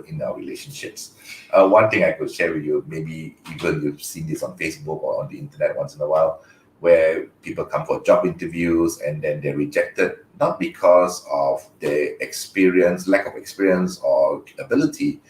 in our relationships. One thing I could share with you, maybe even you've seen this on Facebook or on the internet once in a while, where people come for job interviews and then they're rejected, not because of their lack of experience or ability,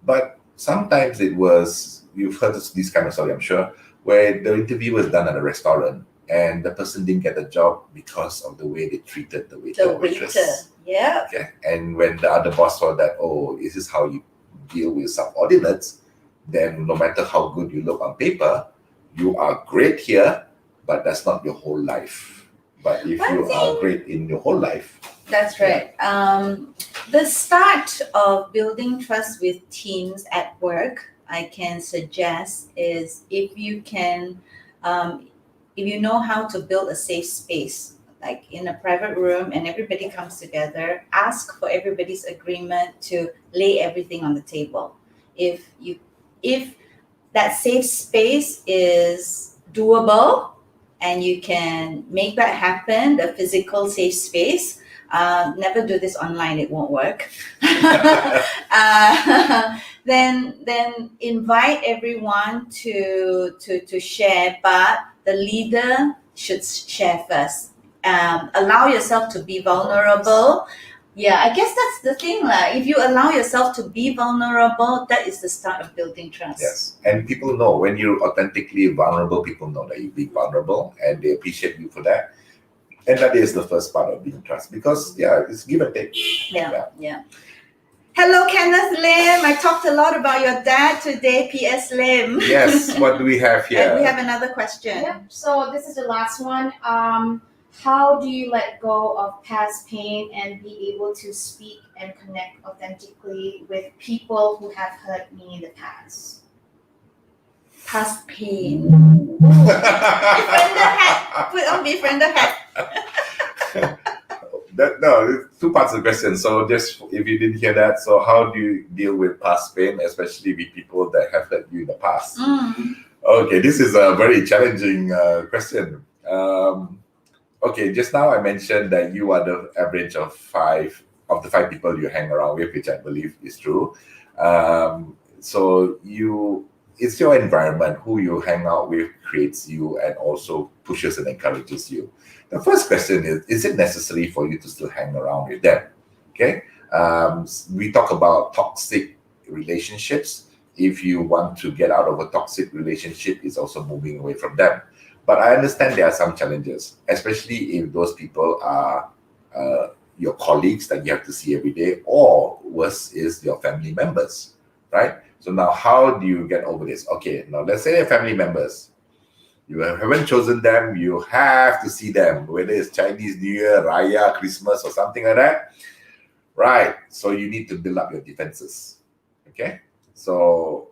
but sometimes it was, you've heard this kind of story, I'm sure, where the interview was done at a restaurant and the person didn't get the job because of the way they treated the waiter or waitress. Yeah. Okay. And when the other boss saw that, oh, this is how you deal with subordinates, then no matter how good you look on paper, you are great here, but that's not your whole life. But if you are great in your whole life. That's right. The start of building trust with teams at work, I can suggest, is if you know how to build a safe space, like in a private room and everybody comes together, ask for everybody's agreement to lay everything on the table. If that safe space is doable, and you can make that happen, the physical safe space. Never do this online; it won't work. Then invite everyone to share, but the leader should share first. Allow yourself to be vulnerable. Yeah, I guess that's the thing. If you allow yourself to be vulnerable, that is the start of building trust. Yes. And people know when you're authentically vulnerable, people know that you're being vulnerable and they appreciate you for that. And that is the first part of being trust, because it's give and take. Yeah. Hello, Kenneth Lim. I talked a lot about your dad today, P.S. Lim. Yes, what do we have here? And we have another question. Yep. So this is the last one. How do you let go of past pain and be able to speak and connect authentically with people who have hurt me in the past? Past pain. Befriender hat. Put on befriender hat. No, two parts of the question. So just if you didn't hear that, so how do you deal with past pain, especially with people that have hurt you in the past? Okay, this is a very challenging question. Okay, just now I mentioned that you are the average of the five people you hang around with, which I believe is true. So it's your environment, who you hang out with creates you and also pushes and encourages you. The first question is it necessary for you to still hang around with them? Okay, we talk about toxic relationships. If you want to get out of a toxic relationship, it's also moving away from them. But I understand there are some challenges, especially if those people are your colleagues that you have to see every day, or worse is your family members, right? So now how do you get over this? Okay, now let's say they're family members. You haven't chosen them, you have to see them, whether it's Chinese New Year, Raya, Christmas, or something like that. Right, so you need to build up your defenses, okay? So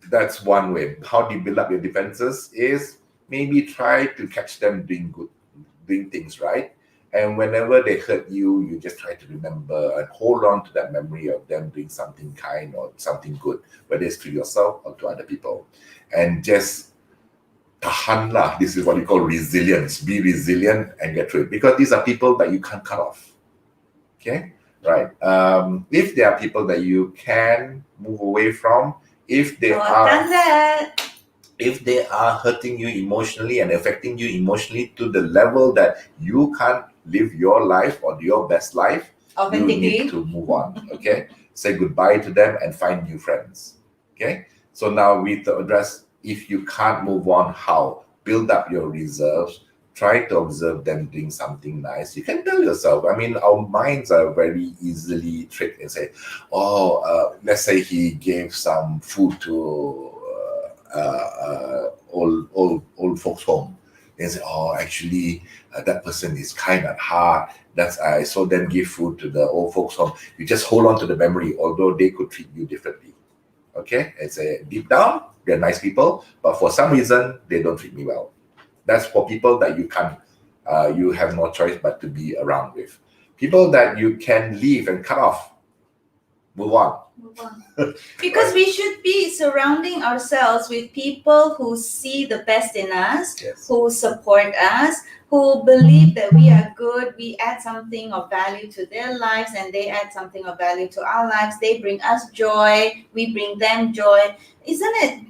that's one way. How do you build up your defenses is maybe try to catch them doing things right. And whenever they hurt you, you just try to remember and hold on to that memory of them doing something kind or something good, whether it's to yourself or to other people. And just tahan lah. This is what we call resilience. Be resilient and get through it. Because these are people that you can't cut off. Okay? Right. If there are people that you can move away from, if they I've done that. if they are hurting you emotionally and affecting you emotionally to the level that you can't live your life or your best life, you need to move on. Okay, say goodbye to them and find new friends. Okay, so now we to address, if you can't move on, how? Build up your reserves. Try to observe them doing something nice. You can tell yourself, I mean, our minds are very easily tricked and say, oh, let's say he gave some food to old folks home. They say, oh, actually, that person is kind at heart. That's I saw them give food to the old folks home. You just hold on to the memory, although they could treat you differently. Okay, it's a deep down, they're nice people, but for some reason they don't treat me well. That's for people that you can't, you have no choice but to be around with. People that you can leave and cut off, move on. Move on. Because we should be surrounding ourselves with people who see the best in us, Yes. who support us, who believe that we are good, we add something of value to their lives, and they add something of value to our lives. They bring us joy, we bring them joy. Isn't it?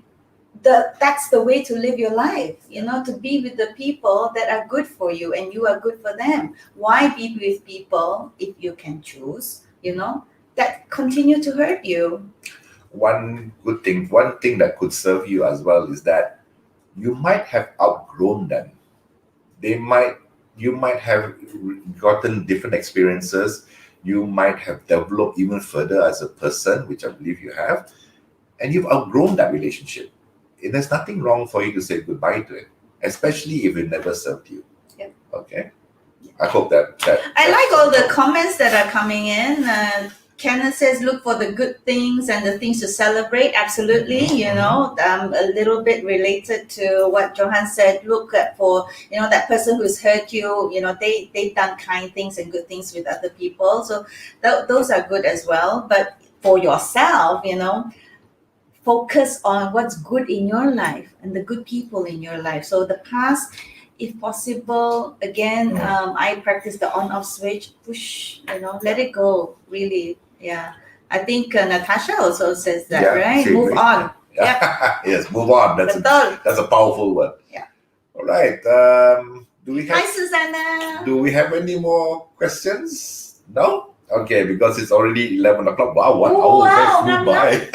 That's the way to live your life, to be with the people that are good for you and you are good for them. Why be with people, if you can choose, that continue to hurt you? One thing that could serve you as well is that you might have outgrown them. You might have gotten different experiences. You might have developed even further as a person, which I believe you have, and you've outgrown that relationship. There's nothing wrong for you to say goodbye to it, especially if it never served you. Yep. Okay. I hope that I like all the comments that are coming in. Kenneth says, look for the good things and the things to celebrate. Absolutely, a little bit related to what Johan said. Look for, that person who's hurt you, they've done kind things and good things with other people. So those are good as well. But for yourself, focus on what's good in your life and the good people in your life. So the past, if possible, again, I practice the on-off switch, push, let it go, really. Yeah. I think Natasha also says that, right? Move on. Yeah. Yes, move on. That's a powerful word. Yeah. All right. Hi, Susanna. Do we have any more questions? No? Okay, because it's already 11 o'clock. Wow, 1 hour just flew by.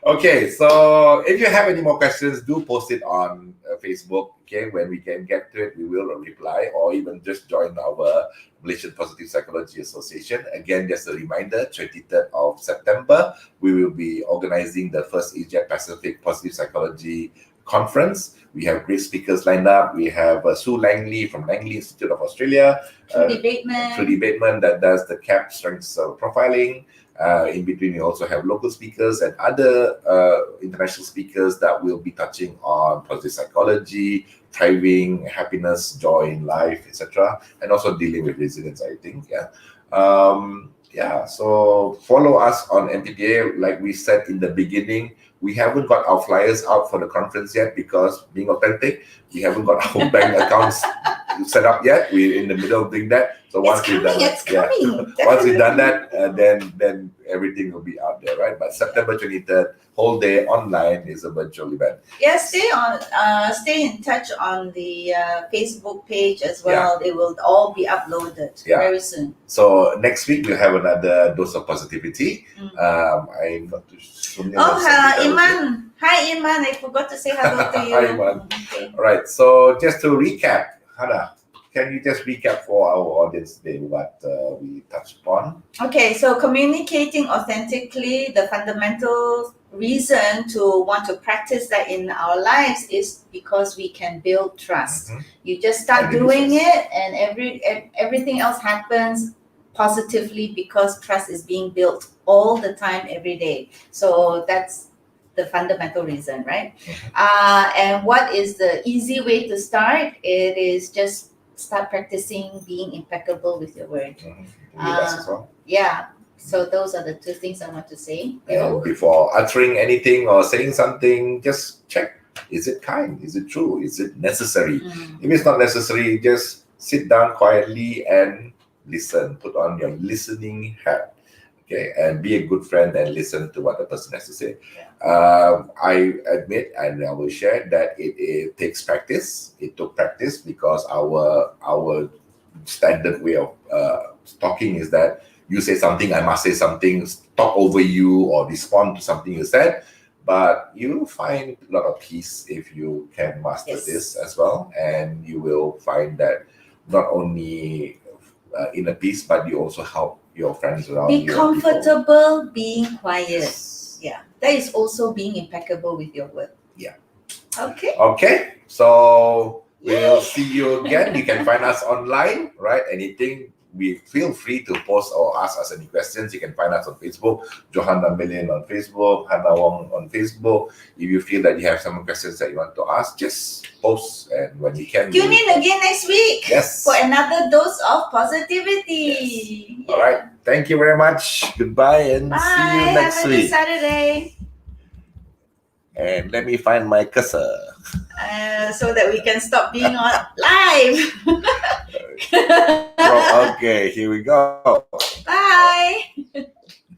Okay, so if you have any more questions, do post it on Facebook. Okay, when we can get to it, we will reply, or even just join our Malaysian Positive Psychology Association. Again, just a reminder, 23rd of September, we will be organizing the first Asia Pacific Positive Psychology Conference. We have great speakers lined up. We have Sue Langley from Langley Institute of Australia. Trudy Bateman that does the CAP strengths profiling. In between, we also have local speakers and other international speakers that will be touching on positive psychology, thriving, happiness, joy in life, etc., and also dealing with resilience, I think. So follow us on MPPA. Like we said in the beginning, we haven't got our flyers out for the conference yet because, being authentic, we haven't got our bank accounts set up yet. We're in the middle of doing that. So once we've done that, then everything will be out there, right? But September 23rd, whole day online, is a virtual event. Yeah, stay in touch on the Facebook page as well. They will all be uploaded very soon. So next week we'll have another dose of positivity. I'm not too sure. Iman. Hi, Iman. I forgot to say hello to you. Hi, Iman. Okay. All right. So just to recap, Hanaa, can you just recap for our audience today what we touched upon? Okay, so communicating authentically, the fundamental reason to want to practice that in our lives is because we can build trust. You just start doing it, and everything else happens positively because trust is being built all the time, every day. So that's the fundamental reason, right? And what is the easy way to start? It is just start practicing being impeccable with your word. Yeah. So those are the two things I want to say. And before uttering anything or saying something, just check. Is it kind? Is it true? Is it necessary? If it's not necessary, just sit down quietly and listen. Put on your listening hat. Okay, and be a good friend and listen to what the person has to say. I admit and I will share that it takes practice. It took practice because our standard way of talking is that you say something, I must say something, talk over you or respond to something you said. But you find a lot of peace if you can master this as well, and you will find that not only inner peace, but you also help your friends around you. Be comfortable being quiet. Yeah, that is also being impeccable with your word. Yeah. Okay. Okay, so we'll see you again. You can find us online, right? Anything, we feel free to post or ask us any questions. You can find us on Facebook, Johan Amilin on Facebook, Hanaa Wong on Facebook. If you feel that you have some questions that you want to ask, just post, and when you can, Tune in again next week. Yes. For another dose of positivity. Yes. All right. Thank you very much. Goodbye and Bye. see you next Have a week. good Saturday. And let me find my cursor. So that we can stop being on live. Okay, here we go. Bye.